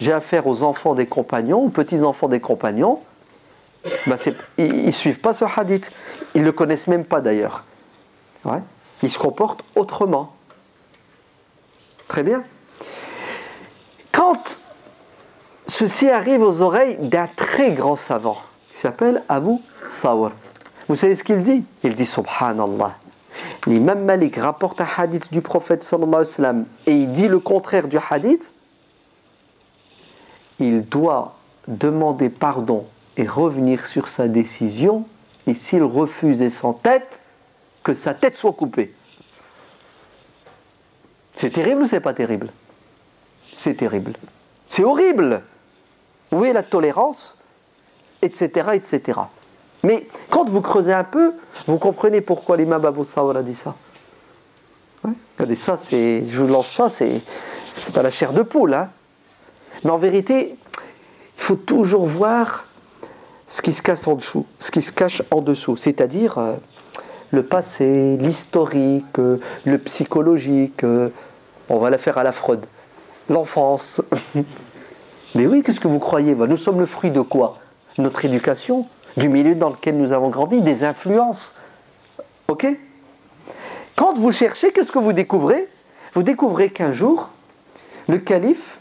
j'ai affaire aux enfants des compagnons, aux petits-enfants des compagnons. Ben ils ne suivent pas ce hadith. Ils ne le connaissent même pas d'ailleurs. Ouais. Ils se comportent autrement. Très bien. Quand ceci arrive aux oreilles d'un très grand savant qui s'appelle Abu Thawr, vous savez ce qu'il dit? Il dit Subhanallah. L'imam Malik rapporte un hadith du prophète sallallahu alayhi wa sallam et il dit le contraire du hadith. Il doit demander pardon et revenir sur sa décision, et s'il refuse et s'entête, que sa tête soit coupée. C'est terrible ou c'est pas terrible? C'est terrible. C'est horrible. Où est la tolérance? Etc. etc. Mais quand vous creusez un peu, vous comprenez pourquoi l'imam Abu Thawr a dit ça. Ouais. Regardez, ça, je vous lance ça, c'est à la chair de poule. Hein. Mais en vérité, il faut toujours voir ce qui se cache en dessous, ce qui se cache en dessous, c'est-à-dire le passé, l'historique, le psychologique, on va la faire à la Freud, l'enfance. Mais oui, qu'est-ce que vous croyez? Nous sommes le fruit de quoi? Notre éducation, du milieu dans lequel nous avons grandi, des influences. Ok? Quand vous cherchez, qu'est-ce que vous découvrez? Vous découvrez qu'un jour, le calife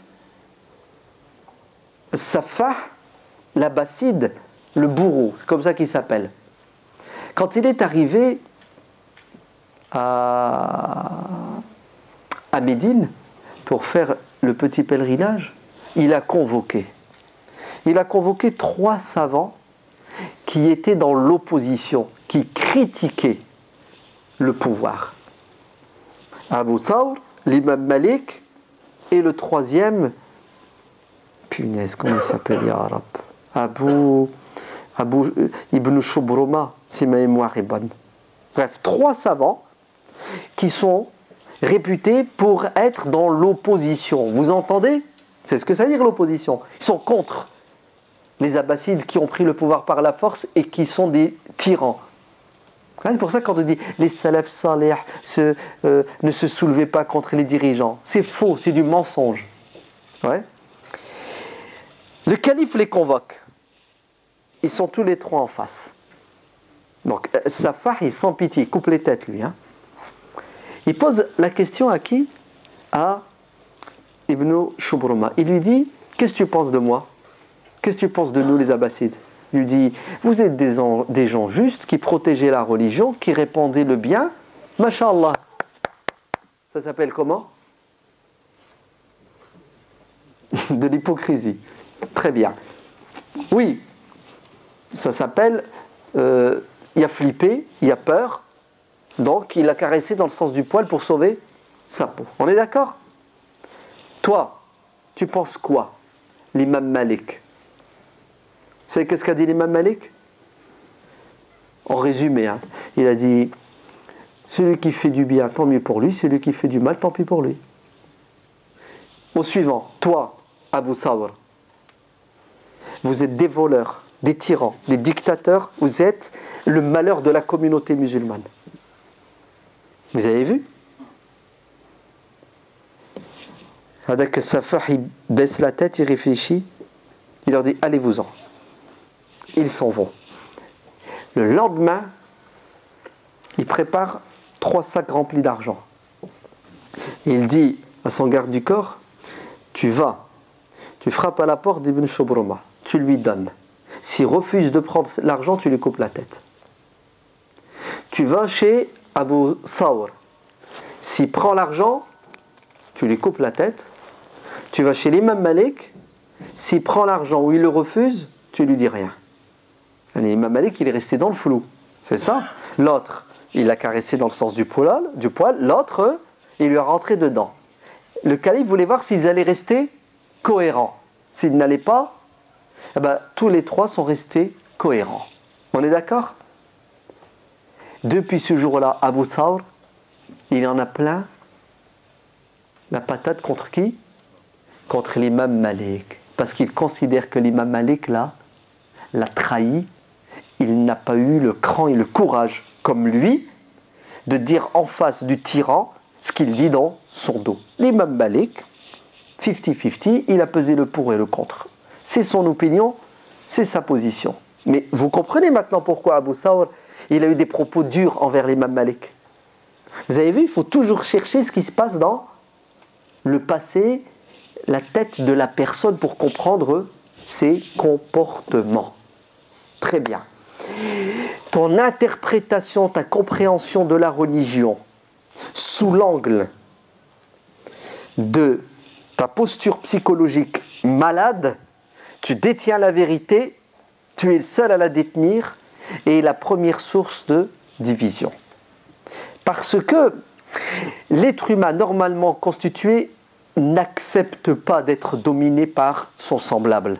Safah l'Abbasside, le bourreau, c'est comme ça qu'il s'appelle. Quand il est arrivé à Médine pour faire le petit pèlerinage, il a convoqué 3 savants qui étaient dans l'opposition, qui critiquaient le pouvoir. Abu Thawr, l'imam Malik et le 3e, punaise, comment il s'appelle, ya Arab? Abu Ibn Shubruma, si ma mémoire est bonne. Bref, 3 savants qui sont réputés pour être dans l'opposition. Vous entendez? C'est ce que ça veut dire l'opposition. Ils sont contre les Abbassides qui ont pris le pouvoir par la force et qui sont des tyrans. C'est pour ça que quand on dit les salaf salih ne se soulevaient pas contre les dirigeants, c'est faux, c'est du mensonge. Ouais. Le calife les convoque. Ils sont tous les 3 en face. Donc Safah, il est sans pitié, il coupe les têtes lui. Hein. Il pose la question à qui? À Ibn Shubruma. Il lui dit, qu'est-ce que tu penses de moi? Qu'est-ce que tu penses de nous les Abbassides? Il lui dit, vous êtes des gens justes qui protégeaient la religion, qui répandaient le bien. Masha'Allah. Ça s'appelle comment? De l'hypocrisie. Très bien. Oui, ça s'appelle, il a flippé, il a peur, donc il a caressé dans le sens du poil pour sauver sa peau. On est d'accord? Toi, tu penses quoi, l'imam Malik? savez qu'est-ce qu'a dit l'imam Malik? En résumé, hein, il a dit, celui qui fait du bien, tant mieux pour lui, celui qui fait du mal, tant pis pour lui. Au suivant, toi, Abu Thawr, vous êtes des voleurs, des tyrans, des dictateurs, vous êtes le malheur de la communauté musulmane. Vous avez vu? Hadak Safah, il baisse la tête, il réfléchit, il leur dit, allez-vous-en. Ils s'en vont. Le lendemain, il prépare 3 sacs remplis d'argent. Il dit à son garde du corps, tu vas, tu frappes à la porte d'Ibn Shubruma, tu lui donnes. S'il refuse de prendre l'argent, tu lui coupes la tête. Tu vas chez Abu Thawr. S'il prend l'argent, tu lui coupes la tête. Tu vas chez l'imam Malik. S'il prend l'argent ou il le refuse, tu lui dis rien. L'imam Malik, il est resté dans le flou. C'est ça. L'autre, il l'a caressé dans le sens du poil. L'autre, il lui a rentré dedans. Le calife voulait voir s'ils allaient rester cohérents. S'ils n'allaient pas, eh ben, tous les 3 sont restés cohérents. On est d'accord? Depuis ce jour-là, Abu Thawr, il en a plein la patate contre qui? Contre l'imam Malik. Parce qu'il considère que l'imam Malik, là, l'a trahi. Il n'a pas eu le cran et le courage, comme lui, de dire en face du tyran ce qu'il dit dans son dos. L'imam Malik, 50-50, il a pesé le pour et le contre. C'est son opinion, c'est sa position. Mais vous comprenez maintenant pourquoi Abu Thawr, il a eu des propos durs envers l'imam Malik. Vous avez vu, il faut toujours chercher ce qui se passe dans le passé, la tête de la personne pour comprendre ses comportements. Très bien. Ton interprétation, ta compréhension de la religion sous l'angle de ta posture psychologique malade, tu détiens la vérité, tu es le seul à la détenir et la première source de division. Parce que l'être humain normalement constitué n'accepte pas d'être dominé par son semblable.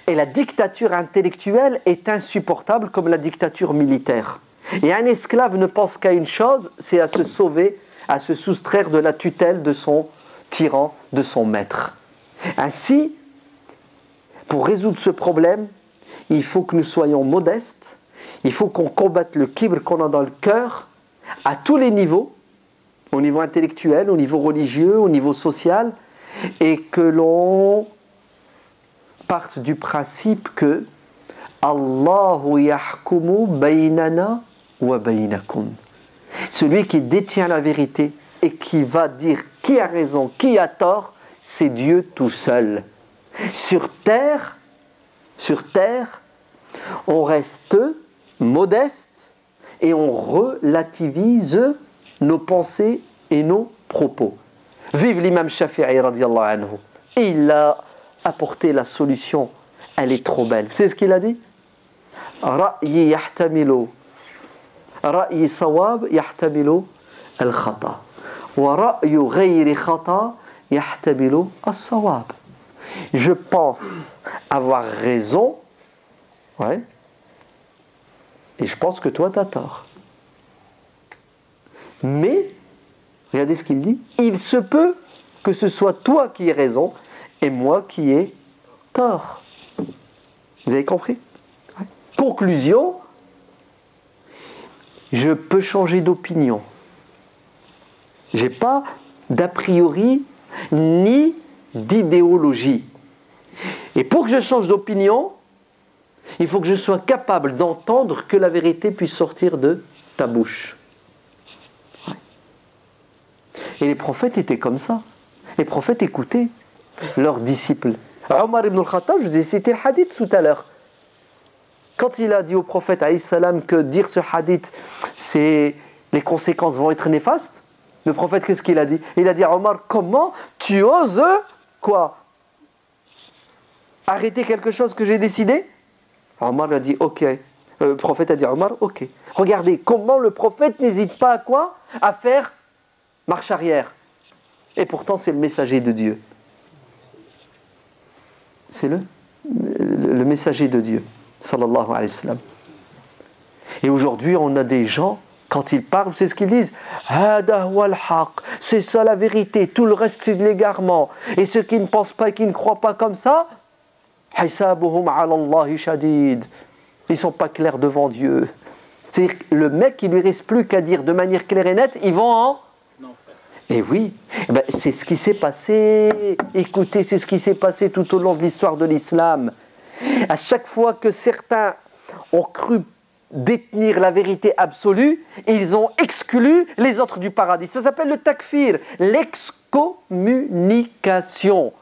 Et la dictature intellectuelle est insupportable comme la dictature militaire. Et un esclave ne pense qu'à une chose, c'est à se sauver, à se soustraire de la tutelle de son tyran, de son maître. Ainsi, pour résoudre ce problème, il faut que nous soyons modestes, il faut qu'on combatte le kibr qu'on a dans le cœur, à tous les niveaux, au niveau intellectuel, au niveau religieux, au niveau social, et que l'on parte du principe que Allahu yahkumu baynana wa baynakum. Celui qui détient la vérité et qui va dire qui a raison, qui a tort, c'est Dieu tout seul. Sur terre, on reste modeste et on relativise nos pensées et nos propos. Vive l'imam Shafi'i radiyallahu anhu. Il a apporté la solution, elle est trop belle. Vous savez ce qu'il a dit? Ra'yi yahtamilu, ra'yi sawab yahtamilu al-khata, wa ra'yu ghayri khata yahtamilu as-sawab. Je pense avoir raison, ouais, et je pense que toi tu as tort. Mais, regardez ce qu'il dit, il se peut que ce soit toi qui aies raison et moi qui ai tort. Vous avez compris? Ouais. Conclusion, je peux changer d'opinion. Je n'ai pas d'a priori ni d'idéologie. Et pour que je change d'opinion, il faut que je sois capable d'entendre que la vérité puisse sortir de ta bouche. Ouais. Et les prophètes étaient comme ça. Les prophètes écoutaient leurs disciples. Omar ibn al-Khattab, je vous ai cité le hadith tout à l'heure. Quand il a dit au prophète alayhi salam que dire ce hadith, les conséquences vont être néfastes, le prophète, qu'est-ce qu'il a dit? Il a dit à Omar, comment tu oses quoi? Arrêter quelque chose que j'ai décidé? Omar lui a dit, ok. Le prophète a dit à Omar, ok. Regardez, comment le prophète n'hésite pas à quoi? À faire marche arrière. Et pourtant, c'est le messager de Dieu. C'est le le messager de Dieu, sallallahu alayhi wa sallam. Et aujourd'hui, on a des gens, quand ils parlent, c'est ce qu'ils disent. Hada wal haq, c'est ça la vérité, tout le reste c'est de l'égarement. Et ceux qui ne pensent pas et qui ne croient pas comme ça, hisabuhum ala Allahi shadid. Ils ne sont pas clairs devant Dieu. C'est-à-dire que le mec, il ne lui reste plus qu'à dire de manière claire et nette, ils vont en... Et oui, c'est ce qui s'est passé. Écoutez, c'est ce qui s'est passé tout au long de l'histoire de l'islam. À chaque fois que certains ont cru détenir la vérité absolue, ils ont exclu les autres du paradis. Ça s'appelle le takfir, l'excommunication.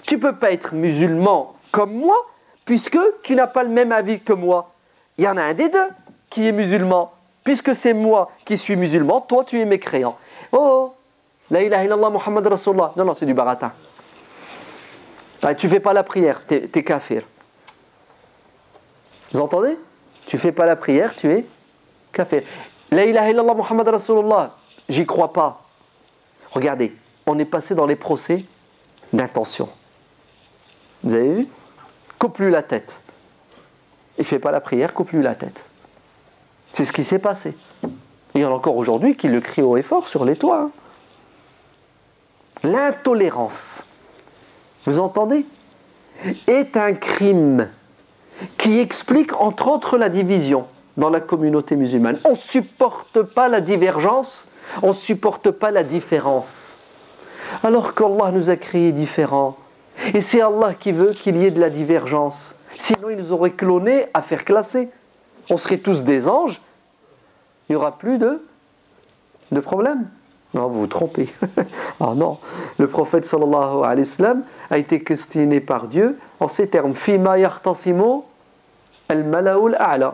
Tu ne peux pas être musulman comme moi, puisque tu n'as pas le même avis que moi. Il y en a un des deux qui est musulman. Puisque c'est moi qui suis musulman, toi tu es mécréant. Oh, la ilaha illallah Muhammad Rasulullah. Non, c'est du baratin. Ah, tu ne fais pas la prière, tu es kafir. Vous entendez? Tu ne fais pas la prière, tu es kafir. La ilaha illallah Muhammad Rasulullah, j'y crois pas. Regardez, on est passé dans les procès d'intention. Vous avez vu? Coupe-lui la tête. Il ne fait pas la prière, coupe-lui la tête. C'est ce qui s'est passé. Il y en a encore aujourd'hui qui le crient haut et fort sur les toits. Hein. L'intolérance, vous entendez, est un crime qui explique entre autres la division dans la communauté musulmane. On ne supporte pas la divergence, on ne supporte pas la différence. Alors qu'Allah nous a créés différents. Et c'est Allah qui veut qu'il y ait de la divergence. Sinon, il nous aurait clonés à faire classer. On serait tous des anges. Il n'y aura plus de problème. Non, vous vous trompez. Ah non, le prophète sallallahu alayhi wa sallam a été questionné par Dieu en ces termes. Fima yahtasimu al-mala'ul a'la.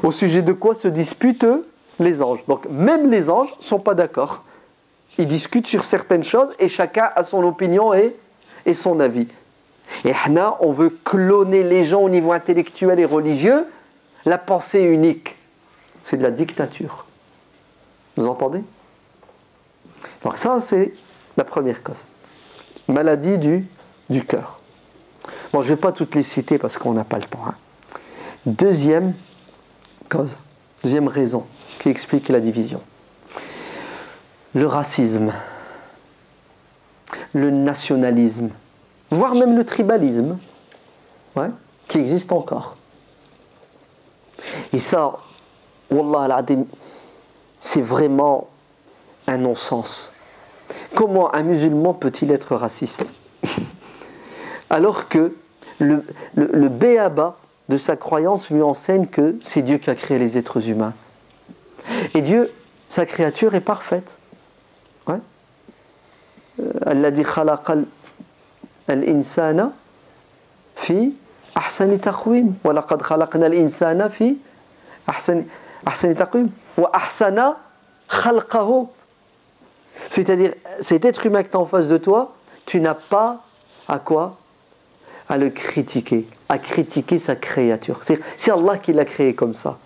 Au sujet de quoi se disputent les anges. Donc même les anges ne sont pas d'accord. Ils discutent sur certaines choses et chacun a son opinion et son avis. Et Hna, on veut cloner les gens au niveau intellectuel et religieux. La pensée unique, c'est de la dictature. Vous entendez? Donc ça, c'est la première cause. Maladie du cœur. Bon, je ne vais pas toutes les citer parce qu'on n'a pas le temps. Hein. Deuxième cause, deuxième raison qui explique la division. Le racisme, le nationalisme, voire même le tribalisme, ouais, qui existe encore. Et ça, Wallah al-Adim, c'est vraiment un non-sens. Comment un musulman peut-il être raciste? Alors que le béaba de sa croyance lui enseigne que c'est Dieu qui a créé les êtres humains. Et Dieu, sa créature est parfaite. Ouais. Alladhi khalaqal al-insana fi ahsani taqwim wa laqad khalaqna al-insana fi ahsani taqwim wa ahsana khalqahu. C'est-à-dire, cet être humain que tu as en face de toi, tu n'as pas à quoi? À le critiquer, à critiquer sa créature. C'est Allah qui l'a créé comme ça.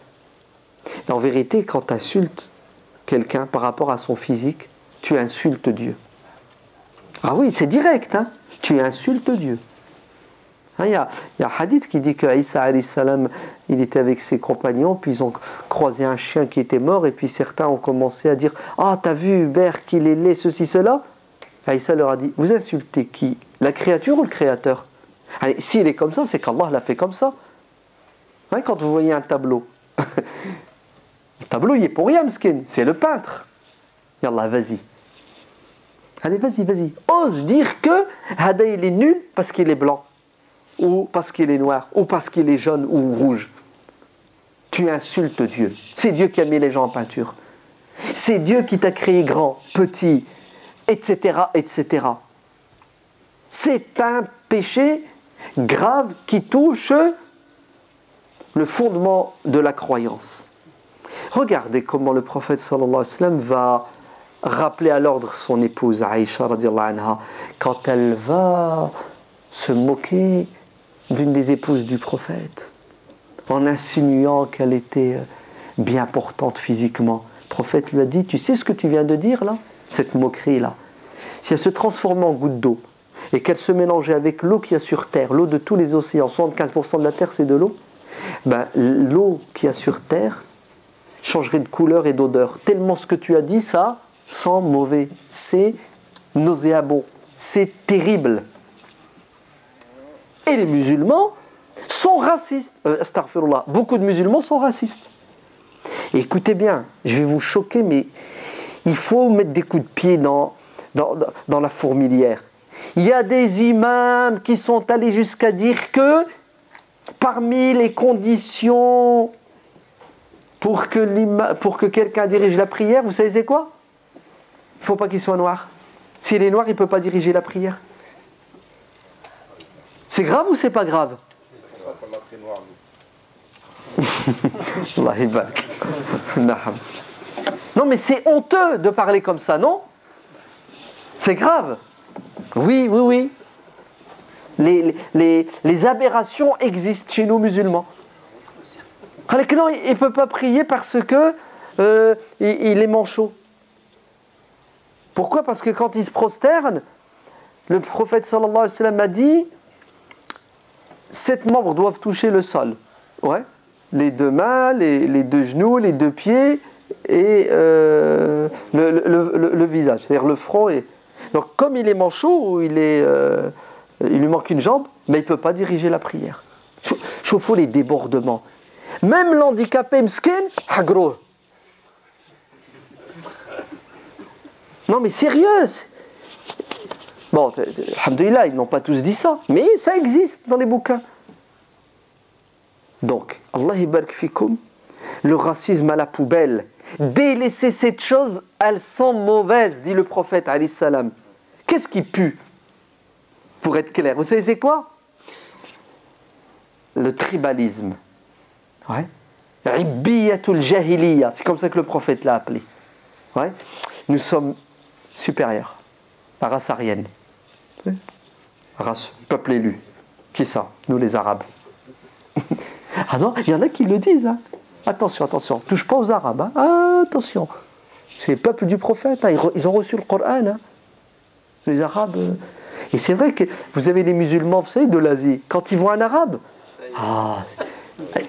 Et en vérité, quand tu insultes quelqu'un par rapport à son physique, tu insultes Dieu. Ah oui, c'est direct, hein? Tu insultes Dieu. Il y a un hadith qui dit que Isa alayhi salam, il était avec ses compagnons, puis ils ont croisé un chien qui était mort, et puis certains ont commencé à dire « Ah, t'as vu Hubert qu'il est laid, ceci, cela ?» Isa leur a dit « Vous insultez qui? La créature ou le créateur ?» Allez, s'il est comme ça, c'est qu'Allah l'a fait comme ça. Ouais, quand vous voyez un tableau, le tableau il est pour rien, m'skin, c'est le peintre. Yallah, vas-y. Allez, vas-y. Ose dire que Hada il est nul parce qu'il est blanc, ou parce qu'il est noir, ou parce qu'il est jaune ou rouge. Tu insultes Dieu. C'est Dieu qui a mis les gens en peinture. C'est Dieu qui t'a créé grand, petit, etc., etc. C'est un péché grave qui touche le fondement de la croyance. Regardez comment le prophète sallallahu alayhi wa sallam va rappeler à l'ordre son épouse Aïcha radiallahu anha quand elle va se moquer d'une des épouses du prophète en insinuant qu'elle était bien portante physiquement. Le prophète lui a dit: tu sais ce que tu viens de dire là? Cette moquerie là, si elle se transformait en goutte d'eau et qu'elle se mélangeait avec l'eau qu'il y a sur Terre, l'eau de tous les océans, 75% de la Terre c'est de l'eau, ben, l'eau qu'il y a sur Terre changerait de couleur et d'odeur. Tellement ce que tu as dit, ça sent mauvais. C'est nauséabond. C'est terrible. Et les musulmans sont racistes. Astaghfirullah. Beaucoup de musulmans sont racistes. Et écoutez bien, je vais vous choquer, mais il faut mettre des coups de pied dans la fourmilière. Il y a des imams qui sont allés jusqu'à dire que parmi les conditions pour que quelqu'un dirige la prière, vous savez c'est quoi? Il ne faut pas qu'il soit noir. S'il est noir, il ne peut pas diriger la prière. C'est grave ou c'est pas grave? C'est pour ça qu'on l'a pris noir, nous. Allah ybarak. Non mais c'est honteux de parler comme ça, non? C'est grave. Oui, oui, oui. Les aberrations existent chez nous musulmans. Non, il ne peut pas prier parce que il est manchot. Pourquoi? Parce que quand il se prosterne, le prophète sallallahu alayhi wa sallam a dit 7 membres doivent toucher le sol. Ouais. Les 2 mains, les 2 genoux, les 2 pieds et le visage, c'est-à-dire le front. Donc comme il est manchot, il lui manque une jambe, mais il ne peut pas diriger la prière. Chauffons les débordements. Même l'handicapé mskin, hagro. Non mais sérieux. Bon, alhamdoulilah, ils n'ont pas tous dit ça, mais ça existe dans les bouquins. Donc, Allah yibarak fikoum, le racisme à la poubelle. Délaissez cette chose, elles sont mauvaises, dit le prophète alayhi salam. Qu'est-ce qui pue? Pour être clair, vous savez c'est quoi? Le tribalisme. Ouais. Ibbiyatul jahiliya, c'est comme ça que le prophète l'a appelé. Ouais. Nous sommes supérieurs. La race aryenne. La race, peuple élu. Qui ça? Nous les Arabes. Ah non, il y en a qui le disent. Hein. Attention, attention, touche pas aux Arabes. Hein. Ah, attention. C'est le peuple du prophète. Hein. Ils ont reçu le Coran. Hein. Les Arabes. Et c'est vrai que vous avez les musulmans, vous savez, de l'Asie. Quand ils voient un Arabe,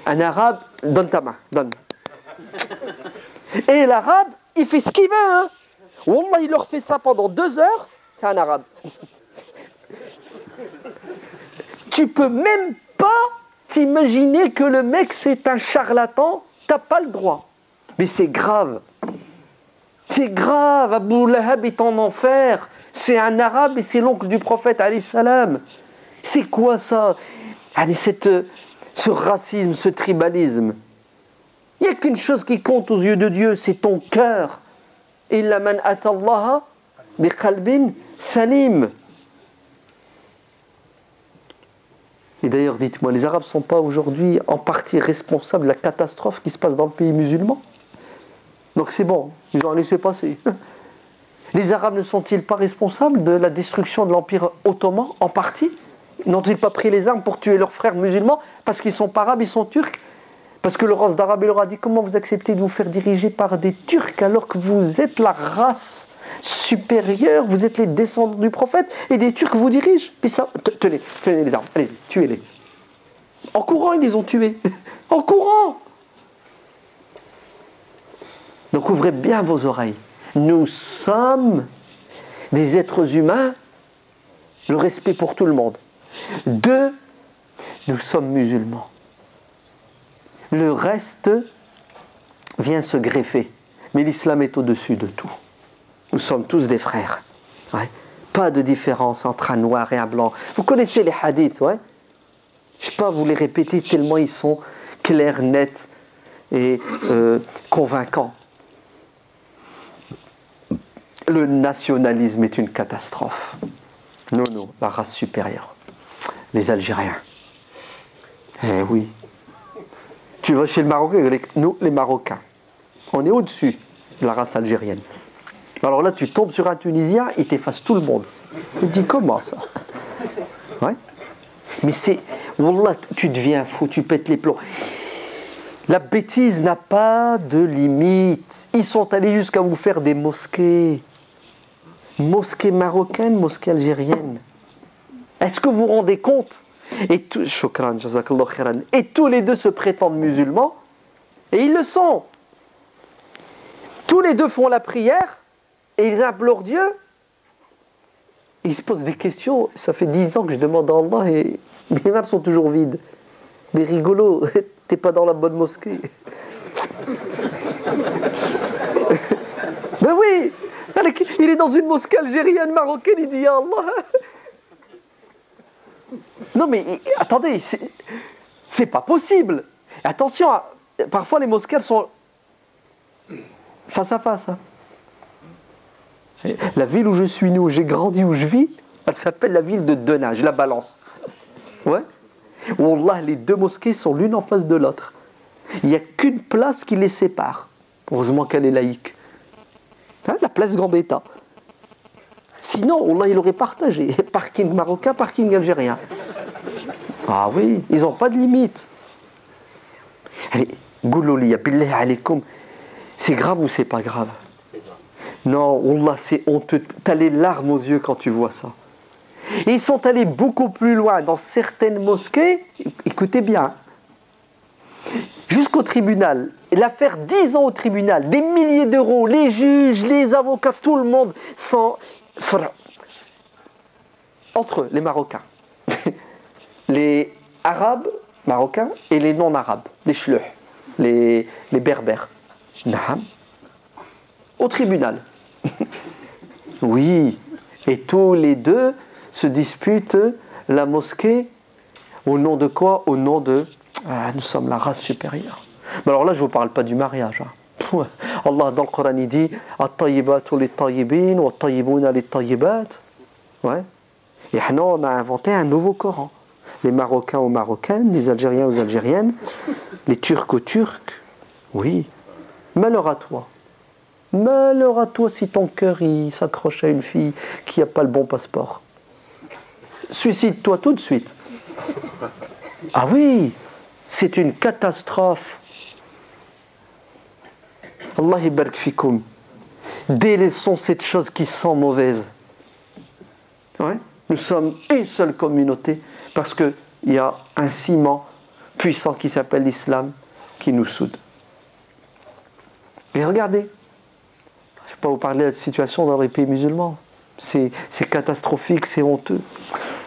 un Arabe, donne ta main, donne. Et l'Arabe, il fait ce qu'il veut. Hein. Wallah, il leur fait ça pendant 2 heures, c'est un Arabe. Tu peux même pas t'imaginer que le mec c'est un charlatan, t'as pas le droit. Mais c'est grave. C'est grave, Abu Lahab est en enfer. C'est un Arabe et c'est l'oncle du prophète alayhi salam. C'est quoi ça? Allez, ce racisme, ce tribalisme. Il n'y a qu'une chose qui compte aux yeux de Dieu, c'est ton cœur. Illa man atallaha biqalbin salim. Et d'ailleurs, dites-moi, les Arabes ne sont pas aujourd'hui en partie responsables de la catastrophe qui se passe dans le pays musulman? Donc c'est bon, ils ont laissé passer. Les Arabes ne sont-ils pas responsables de la destruction de l'Empire ottoman en partie? N'ont-ils pas pris les armes pour tuer leurs frères musulmans parce qu'ils ne sont pas arabes, ils sont turcs? Parce que le race d'Arabes leur a dit: comment vous acceptez de vous faire diriger par des Turcs alors que vous êtes la race supérieure, vous êtes les descendants du prophète et des Turcs vous dirigent? Puis ça, tenez les armes, allez-y, tuez-les. En courant, ils les ont tués. En courant. Donc ouvrez bien vos oreilles. Nous sommes des êtres humains, le respect pour tout le monde. 2, nous sommes musulmans. Le reste vient se greffer. Mais l'islam est au-dessus de tout. Nous sommes tous des frères. Ouais. Pas de différence entre un noir et un blanc. Vous connaissez les hadiths, ouais? Je ne sais pas vous les répéter tellement ils sont clairs, nets et convaincants. Le nationalisme est une catastrophe. Nous, la race supérieure. Les Algériens. Eh oui. Tu vas chez le Marocain, nous, les Marocains. On est au-dessus de la race algérienne. Alors là, tu tombes sur un Tunisien, il t'efface tout le monde. Tu te dis, comment ça? Ouais. Mais c'est... Wallah, tu deviens fou, tu pètes les plombs. La bêtise n'a pas de limite. Ils sont allés jusqu'à vous faire des mosquées. Mosquées marocaines, mosquées algériennes. Est-ce que vous vous rendez compte? Shukran, jazakallah khairan. Et tous les deux se prétendent musulmans, et ils le sont. Tous les deux font la prière, et ils implorent Dieu. Ils se posent des questions. Ça fait 10 ans que je demande à Allah, et mes mains sont toujours vides. Mais rigolo, t'es pas dans la bonne mosquée. Ben oui, il est dans une mosquée algérienne, marocaine, il dit ya Allah. Non mais attendez, c'est pas possible. Attention, parfois les mosquées sont face à face. Hein. La ville où je suis né, où j'ai grandi, où je vis, elle s'appelle la ville de Denain, je la balance. Ouais. Wallah, les deux mosquées sont l'une en face de l'autre. Il n'y a qu'une place qui les sépare. Heureusement qu'elle est laïque. Hein, la place Gambetta. Sinon, Wallah, il aurait partagé. Parking marocain, parking algérien. Ah oui, ils n'ont pas de limite. Allez, Goulouli, billahi alaykoum. C'est grave ou c'est pas grave? Non, Wallah, c'est honteux. T'as les larmes aux yeux quand tu vois ça. Et ils sont allés beaucoup plus loin dans certaines mosquées. Écoutez bien. Jusqu'au tribunal. L'affaire 10 ans au tribunal. Des milliers d'euros. Les juges, les avocats, tout le monde. Entre eux, les Marocains. Les Arabes, Marocains, et les non-Arabes. Les Chleuh. Les Berbères. Naham. Au tribunal. Oui. Et tous les deux se disputent la mosquée au nom de quoi? Au nom de nous sommes la race supérieure. Mais alors là je ne vous parle pas du mariage. Hein. Allah dans le Coran il dit at-tayyibatu lit-tayyibin wa at-tayyibuna lit-tayyibat. Ouais. Et maintenant on a inventé un nouveau Coran. Les Marocains aux Marocaines, les Algériens aux Algériennes, les Turcs aux Turcs. Oui. Malheur à toi. Malheur à toi si ton cœur il s'accroche à une fille qui n'a pas le bon passeport. Suicide-toi tout de suite. Ah oui, c'est une catastrophe. Allah ibarak fikoum. Délaissons cette chose qui sent mauvaise. Ouais. Nous sommes une seule communauté parce qu'il y a un ciment puissant qui s'appelle l'islam qui nous soude. Et regardez, je ne vais pas vous parler de la situation dans les pays musulmans. C'est catastrophique, c'est honteux.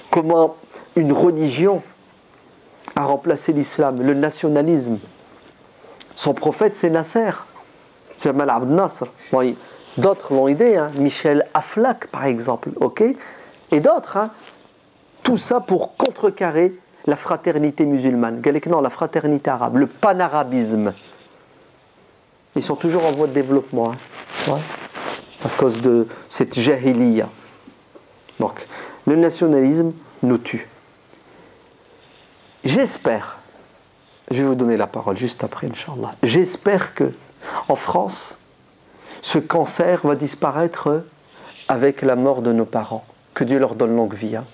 Comment une religion a remplacé l'islam, le nationalisme. Son prophète, c'est Nasser, Jamal Abdel Nasser. Bon, d'autres l'ont aidé, hein. Michel Aflaq, par exemple, ok, et d'autres. Hein. Tout ça pour contrecarrer la fraternité musulmane. Non, la fraternité arabe, le panarabisme. Ils sont toujours en voie de développement. Hein. Ouais. À cause de cette jahiliya. Donc, le nationalisme nous tue. J'espère, je vais vous donner la parole juste après, Inch'Allah. J'espère que, en France, ce cancer va disparaître avec la mort de nos parents. Que Dieu leur donne longue vie. Hein.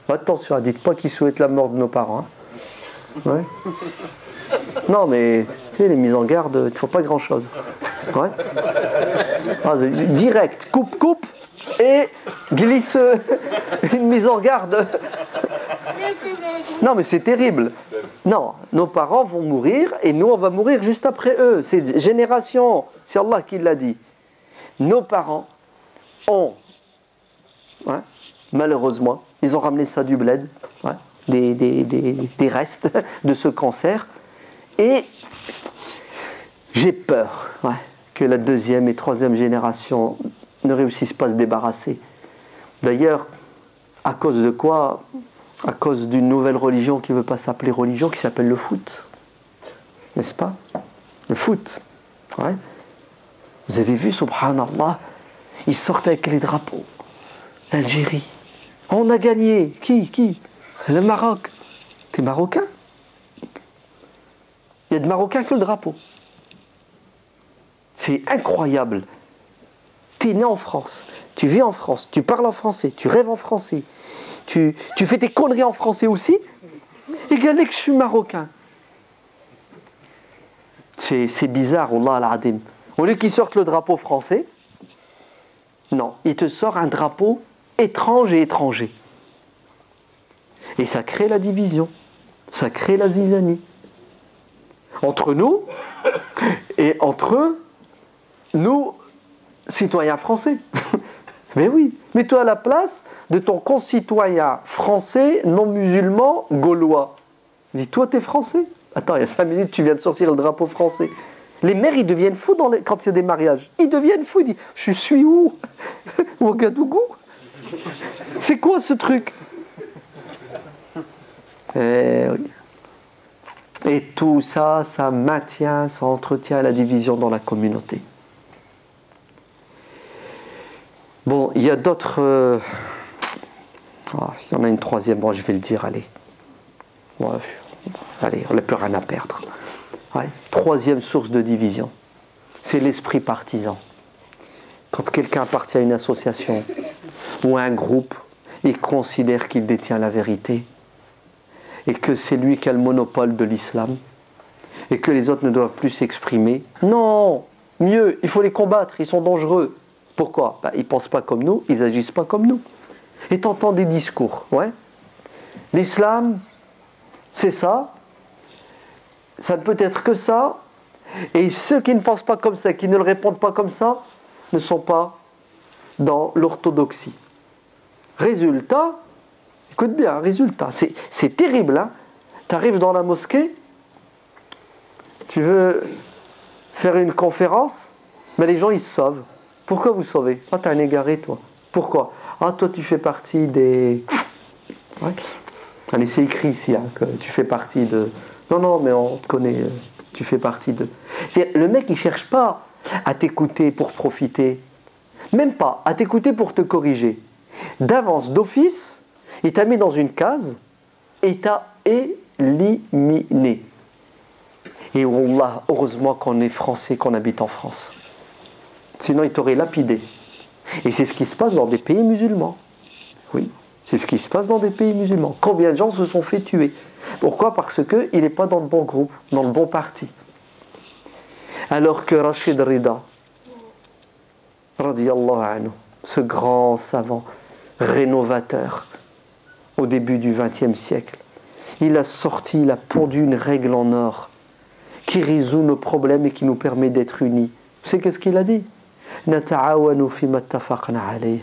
Attention, dites pas qu'ils souhaitent la mort de nos parents. Hein. Ouais. Non, mais tu sais, les mises en garde, il ne faut pas grand-chose. Ouais. Ah, direct, coupe, et glisse une mise en garde. Non, mais c'est terrible. Non, nos parents vont mourir et nous, on va mourir juste après eux. C'est génération, c'est Allah qui l'a dit. Nos parents ont, ouais, malheureusement, ils ont ramené ça du bled, ouais, des restes de ce cancer. Et j'ai peur, ouais, que la deuxième et troisième génération ne réussissent pas à se débarrasser. D'ailleurs, à cause de quoi? À cause d'une nouvelle religion qui ne veut pas s'appeler religion, qui s'appelle le foot. N'est-ce pas? Le foot. Ouais. Vous avez vu, subhanallah, ils sortent avec les drapeaux. L'Algérie. On a gagné. Qui? Le Maroc. T'es marocain? Il y a de Marocains que le drapeau. C'est incroyable. Tu es né en France, tu vis en France, tu parles en français, tu rêves en français, tu fais tes conneries en français aussi, et regardez que je suis marocain. C'est bizarre, Allah al-Adim. Au lieu qu'ils sortent le drapeau français, non, il te sort un drapeau étrange et étranger. Et ça crée la division, ça crée la zizanie. Entre nous et entre nous, citoyens français. Mais oui, mets-toi à la place de ton concitoyen français, non musulman, gaulois. Dis-toi, t'es français. Attends, il y a 5 minutes, tu viens de sortir le drapeau français. Les mères, ils deviennent fous quand il y a des mariages. Ils deviennent fous, ils disent, je suis où? Ouagadougou? C'est quoi ce truc? Oui. Et tout ça, ça maintient, ça entretient la division dans la communauté. Bon, il y a d'autres... il y en a une troisième, bon, je vais le dire, allez. Ouais, allez, on n'a plus rien à perdre. Ouais. Troisième source de division, c'est l'esprit partisan. Quand quelqu'un appartient à une association ou à un groupe, il considère qu'il détient la vérité et que c'est lui qui a le monopole de l'islam et que les autres ne doivent plus s'exprimer. Non, mieux, il faut les combattre, ils sont dangereux. Pourquoi? Ils ne pensent pas comme nous, ils n'agissent pas comme nous. Et t'entends des discours, ouais. L'islam, c'est ça, ça ne peut être que ça, et ceux qui ne pensent pas comme ça, qui ne le répondent pas comme ça, ne sont pas dans l'orthodoxie. Résultat, écoute bien, résultat, c'est terrible, hein. Tu arrives dans la mosquée, tu veux faire une conférence, mais les gens ils se sauvent. Pourquoi vous sauvez? Ah, t'es un égaré, toi. Pourquoi? Ah, toi, tu fais partie des... Ouais. Allez, c'est écrit ici, hein, que tu fais partie de... Non, mais on te connaît, tu fais partie de... Le mec, il ne cherche pas à t'écouter pour profiter. Même pas, à t'écouter pour te corriger. D'avance, d'office, il t'a mis dans une case et il t'a éliminé. Et Wallah, heureusement qu'on est français, qu'on habite en France. Sinon, il t'aurait lapidé. Et c'est ce qui se passe dans des pays musulmans. Oui, c'est ce qui se passe dans des pays musulmans. Combien de gens se sont fait tuer? Pourquoi? Parce qu'il n'est pas dans le bon groupe, dans le bon parti. Alors que Rachid Rida, radiyallahu anhu, ce grand savant, rénovateur, au début du XXe siècle, il a pondu une règle en or qui résout nos problèmes et qui nous permet d'être unis. Vous savez qu'est-ce qu'il a dit? نتعاون فيما اتفقنا عليه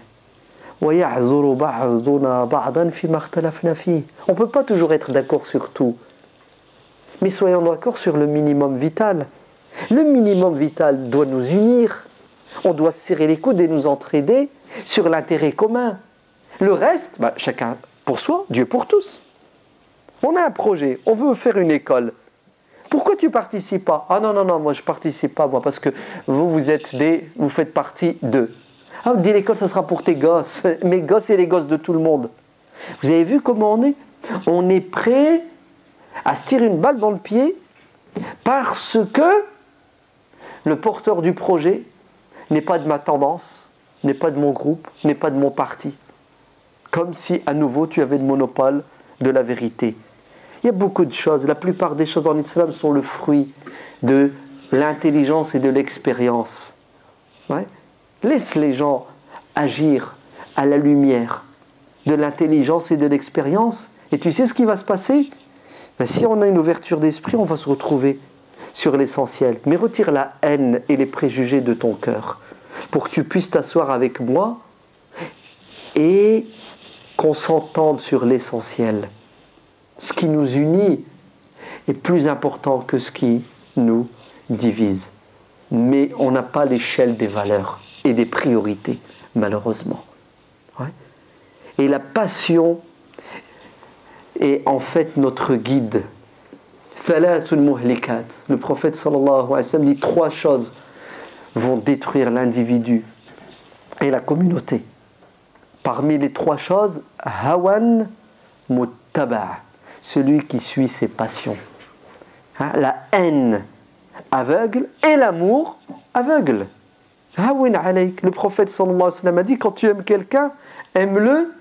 ويعذر بعضنا بعضا فيما اختلفنا فيه. On ne peut pas toujours être d'accord sur tout, mais soyons d'accord sur le minimum vital. Le minimum vital doit nous unir. On doit se serrer les coudes et nous entraider sur l'intérêt commun. Le reste, chacun pour soi, Dieu pour tous. On a un projet, on veut faire une école. Pourquoi tu ne participes pas? Ah non, moi je ne participe pas, moi, parce que vous faites partie d'eux. Ah, on dit l'école, ça sera pour tes gosses. Mes gosses et les gosses de tout le monde. Vous avez vu comment on est? On est prêt à se tirer une balle dans le pied parce que le porteur du projet n'est pas de ma tendance, n'est pas de mon groupe, n'est pas de mon parti. Comme si, à nouveau, tu avais le monopole de la vérité. Il y a beaucoup de choses. La plupart des choses en islam sont le fruit de l'intelligence et de l'expérience. Ouais. Laisse les gens agir à la lumière de l'intelligence et de l'expérience. Et tu sais ce qui va se passer? Si on a une ouverture d'esprit, on va se retrouver sur l'essentiel. Mais retire la haine et les préjugés de ton cœur pour que tu puisses t'asseoir avec moi et qu'on s'entende sur l'essentiel. Ce qui nous unit est plus important que ce qui nous divise. Mais on n'a pas l'échelle des valeurs et des priorités, malheureusement. Ouais. Et la passion est en fait notre guide. Le prophète sallallahu alayhi wa sallam dit 3 choses vont détruire l'individu et la communauté. Parmi les 3 choses, hawan muttaba', celui qui suit ses passions. La haine aveugle et l'amour aveugle. Le prophète sallallahu alayhi wa sallam a dit, quand tu aimes quelqu'un, aime-le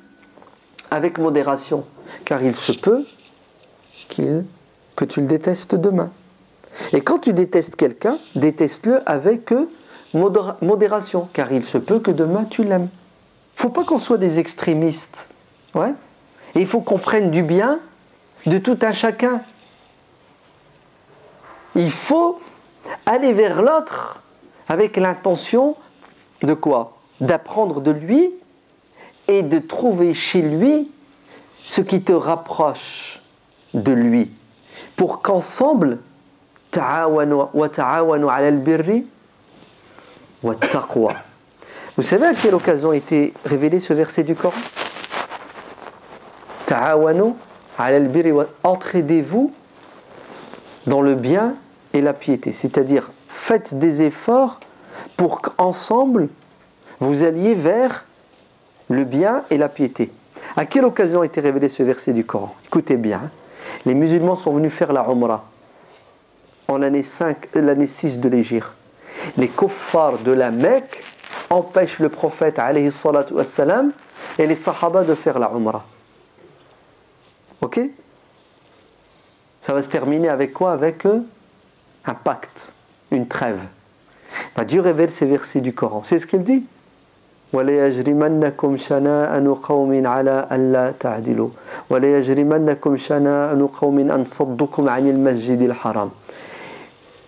avec modération, car il se peut que tu le détestes demain. Et quand tu détestes quelqu'un, déteste-le avec modération, car il se peut que demain tu l'aimes. Il ne faut pas qu'on soit des extrémistes. Ouais. Et il faut qu'on prenne du bien de tout un chacun. Il faut aller vers l'autre avec l'intention de quoi? D'apprendre de lui et de trouver chez lui ce qui te rapproche de lui. Pour qu'ensemble, ta'awanu wa ta'awanu 'ala al-birri wa at-taqwa. Vous savez à quelle occasion a été révélé ce verset du Coran? Ta'awanu 'ala al-birri wa, entraidez-vous dans le bien et la piété, c'est-à-dire faites des efforts pour qu'ensemble vous alliez vers le bien et la piété. À quelle occasion a été révélé ce verset du Coran? Écoutez bien, les musulmans sont venus faire la Umrah en l'année 6 de l'Hégire. Les kuffars de la Mecque empêchent le prophète alayhi salatu wassalam et les sahaba de faire la Umrah. Ok? Ça va se terminer avec quoi? Avec un pacte, une trêve. Dieu révèle ces versets du Coran. C'est ce qu'il dit. وَلَا يَجْرِمَنَّكُمْ شَنَآنُ قَوْمٍ عَلَىٰ أَلَّا تَعْدِلُوا وَلَا يَجْرِمَنَّكُمْ شَنَآنُ قَوْمٍ أَنْ صَدُّكُمْ عَنِ الْمَسْجِدِ الْحَرَامِ.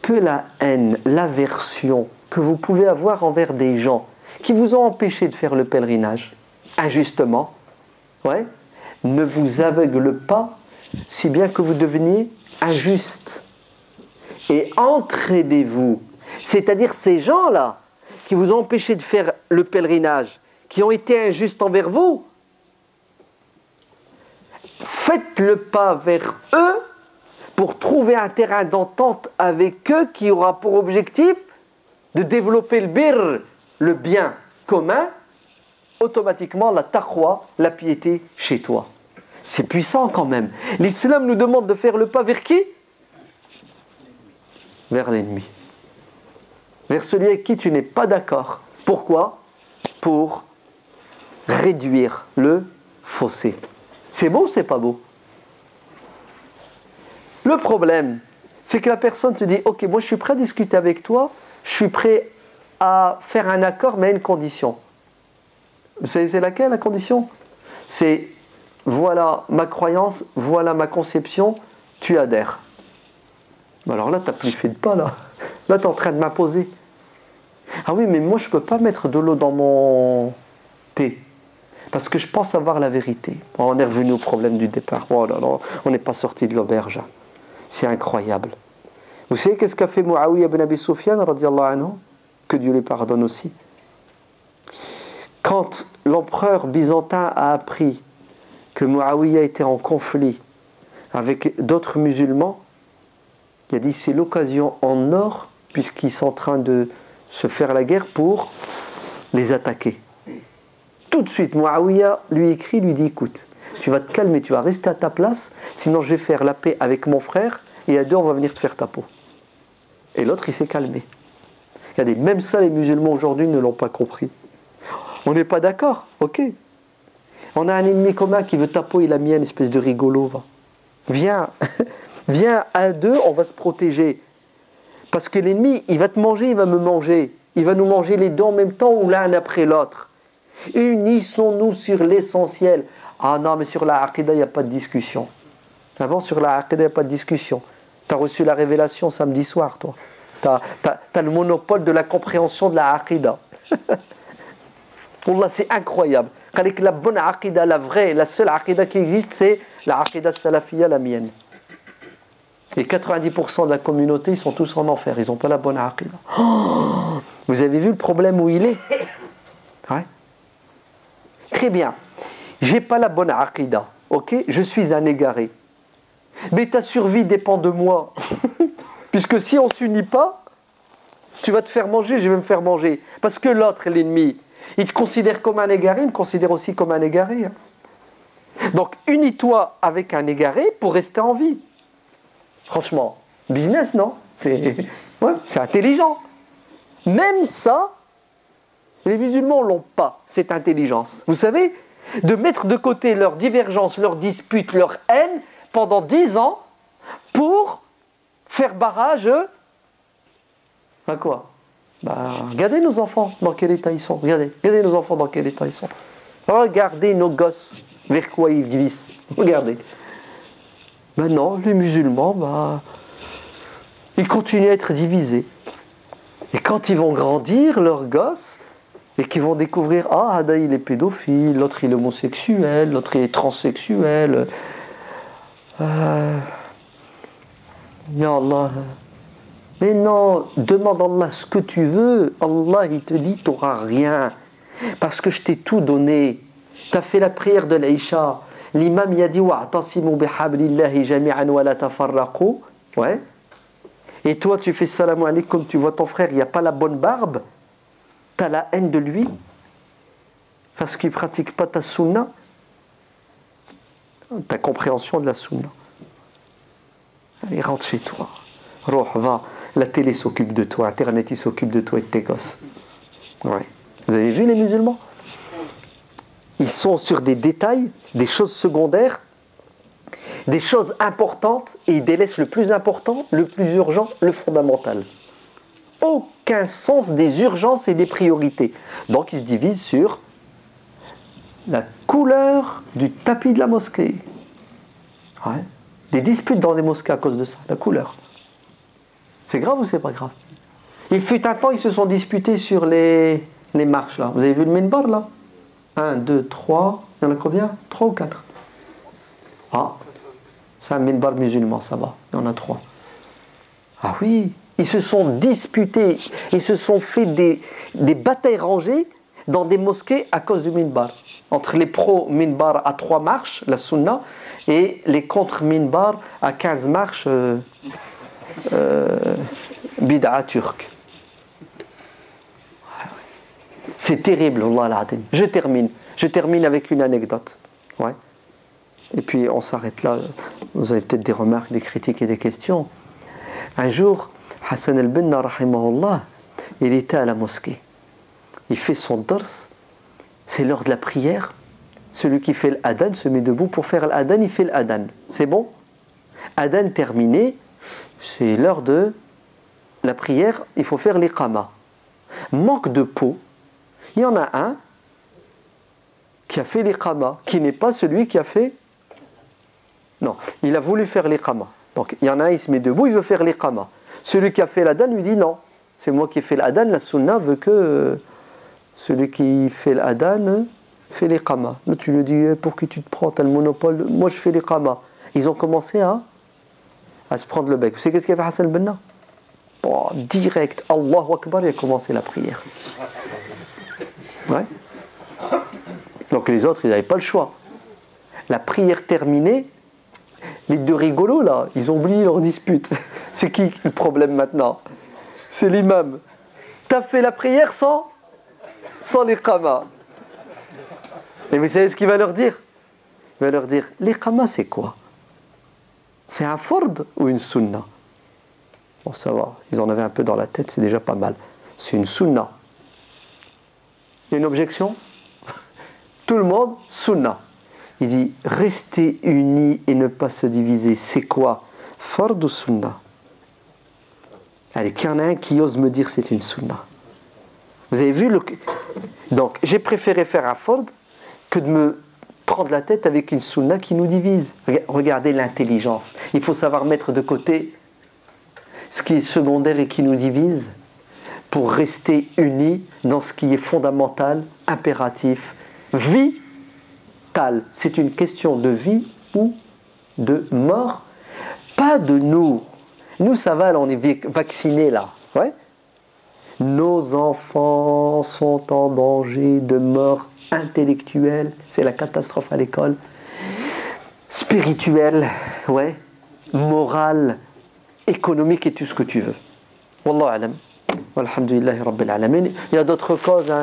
Que la haine, l'aversion que vous pouvez avoir envers des gens qui vous ont empêché de faire le pèlerinage, injustement, ne vous aveugle pas si bien que vous deveniez injuste. Et entraidez-vous, c'est-à-dire ces gens-là qui vous ont empêché de faire le pèlerinage, qui ont été injustes envers vous, faites le pas vers eux pour trouver un terrain d'entente avec eux qui aura pour objectif de développer le birr, le bien commun, automatiquement la taqwa, la piété chez toi. C'est puissant quand même. L'islam nous demande de faire le pas vers qui? Vers l'ennemi. Vers celui avec qui tu n'es pas d'accord. Pourquoi? Pour réduire le fossé. C'est beau ou c'est pas beau? Le problème, c'est que la personne te dit « Ok, moi je suis prêt à discuter avec toi, je suis prêt à faire un accord, mais à une condition. » Vous savez c'est laquelle la condition? C'est « Voilà ma croyance, voilà ma conception, tu adhères. » Alors là, tu n'as plus fait de pas, là. Là, tu es en train de m'imposer. Ah oui, mais moi, je ne peux pas mettre de l'eau dans mon thé. Parce que je pense avoir la vérité. On est revenu au problème du départ. Oh là là, on n'est pas sorti de l'auberge. C'est incroyable. Vous savez qu'est-ce qu'a fait Muawiyah ibn Abi Sufyan, radiyallahu anhu? Que Dieu lui pardonne aussi. Quand l'empereur byzantin a appris que Muawiyah était en conflit avec d'autres musulmans, il a dit c'est l'occasion en or, puisqu'ils sont en train de se faire la guerre, pour les attaquer. Tout de suite, Muawiyah lui écrit, lui dit écoute, tu vas te calmer, tu vas rester à ta place, sinon je vais faire la paix avec mon frère, et à deux on va venir te faire ta peau. Et l'autre il s'est calmé. Regardez, même ça les musulmans aujourd'hui ne l'ont pas compris. On n'est pas d'accord, ok. On a un ennemi commun qui veut ta peau et la mienne, espèce de rigolo, va. Viens. Viens à deux, on va se protéger. Parce que l'ennemi, il va te manger, il va me manger. Il va nous manger les deux en même temps ou l'un après l'autre. Unissons-nous sur l'essentiel. Ah non, mais sur la aqidah, il n'y a pas de discussion. Ah bon, sur la aqidah, il n'y a pas de discussion. Tu as reçu la révélation samedi soir, toi. Tu as le monopole de la compréhension de la aqidah. Wallah, c'est incroyable. Avec la bonne aqidah, la vraie, la seule aqidah qui existe, c'est la aqidah salafiyya, la mienne. Et 90% de la communauté, ils sont tous en enfer. Ils n'ont pas la bonne aqidah. Oh, vous avez vu le problème où il est? Ouais. Très bien. J'ai pas la bonne aqidah. Ok? Je suis un égaré. Mais ta survie dépend de moi. Puisque si on ne s'unit pas, tu vas te faire manger, je vais me faire manger. Parce que l'autre, l'ennemi, il te considère comme un égaré, il me considère aussi comme un égaré. Donc, unis-toi avec un égaré pour rester en vie. Franchement, business, non? C'est intelligent. Même ça, les musulmans l'ont pas, cette intelligence. Vous savez, de mettre de côté leurs divergences, leurs disputes, leur haine, pendant 10 ans, pour faire barrage à quoi? Regardez nos enfants dans quel état ils sont. Regardez nos enfants dans quel état ils sont. Regardez nos gosses Vers quoi ils glissent? Regardez. Maintenant, les musulmans, ils continuent à être divisés. Et quand ils vont grandir, leurs gosses, et qu'ils vont découvrir, ah, Ada il est pédophile, l'autre il est homosexuel, l'autre il est transsexuel. Ya Allah. Mais non, demande à Allah ce que tu veux. Allah il te dit, tu n'auras rien. Parce que je t'ai tout donné. Tu as fait la prière de l'Aïcha. L'imam il a dit, wa'tasimu bihablillahi jami'an wa la tafarraqu. Ouais. Et toi tu fais salam alaykum, tu vois ton frère, il n'y a pas la bonne barbe. Tu as la haine de lui parce qu'il ne pratique pas ta sunna, ta compréhension de la sunna. Allez, rentre chez toi. Roh, va. La télé s'occupe de toi, Internet il s'occupe de toi et de tes gosses. Ouais. Vous avez vu les musulmans? Ils sont sur des détails, des choses secondaires, des choses importantes, et ils délaissent le plus important, le plus urgent, le fondamental. Aucun sens des urgences et des priorités. Donc ils se divisent sur la couleur du tapis de la mosquée. Ouais. Des disputes dans les mosquées à cause de ça, la couleur. C'est grave ou c'est pas grave? Il fut un temps, ils se sont disputés sur les marches là. Vous avez vu le minbar là? 1, 2, 3, il y en a combien? 3 ou 4? Ah, c'est un minbar musulman, ça va, il y en a 3. Ah oui, ils se sont disputés, ils se sont fait des batailles rangées dans des mosquées à cause du minbar. Entre les pro-minbar à 3 marches, la sunna, et les contre-minbar à 15 marches, bid'a turque. C'est terrible, Allah al-Adim. Je termine avec une anecdote. Ouais. Et puis on s'arrête là. Vous avez peut-être des remarques, des critiques et des questions. Un jour, Hassan al-Banna, rahimahullah, il était à la mosquée. Il fait son dars. C'est l'heure de la prière. Celui qui fait l'adhan se met debout pour faire l'adhan, il fait l'adhan. C'est bon? Adhan terminé, c'est l'heure de la prière, il faut faire l'iqama. Manque de peau, il y en a un qui a fait l'iqama, qui n'est pas celui qui a fait... Non, il a voulu faire l'iqama. Donc il y en a un, il se met debout, il veut faire l'iqama. Celui qui a fait l'adhan lui dit non, c'est moi qui ai fait l'adhan, la sunna veut que celui qui fait l'adhan fait l'iqama. Là tu lui dis, pour qui tu te prends, t'as le monopole, moi je fais l'iqama. Ils ont commencé à se prendre le bec. Vous savez qu'est-ce qu'il a fait Hassan al-Banna? Direct, Allahu Akbar, il a commencé la prière. Ouais. Donc les autres, ils n'avaient pas le choix. La prière terminée, les deux rigolos là, ils ont oublié leur dispute. C'est qui le problème maintenant? C'est l'imam. T'as fait la prière sans l'iqama. Et vous savez ce qu'il va leur dire? Il va leur dire, l'iqama c'est quoi? C'est un fard ou une sunna? Bon, ça va, ils en avaient un peu dans la tête, c'est déjà pas mal. C'est une sunna. Il y a une objection? Tout le monde, sunna. Il dit, rester unis et ne pas se diviser, c'est quoi? Fard ou sunna? Allez, qu'il y en a un qui ose me dire c'est une sunna. Vous avez vu Donc, j'ai préféré faire un fard que de me prendre la tête avec une sunna qui nous divise. Regardez l'intelligence. Il faut savoir mettre de côté ce qui est secondaire et qui nous divise pour rester unis dans ce qui est fondamental, impératif, vital. C'est une question de vie ou de mort, pas de nous. Nous, ça va, là, on est vaccinés, là. Ouais. Nos enfants sont en danger de mort intellectuelle, c'est la catastrophe à l'école, spirituelle, ouais, morale, économique et tout ce que tu veux. Wallahu alam. Walhamdulillahi rabbil alamin. Il y a d'autres causes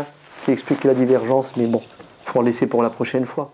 qui expliquent la divergence, mais bon, il faut en laisser pour la prochaine fois.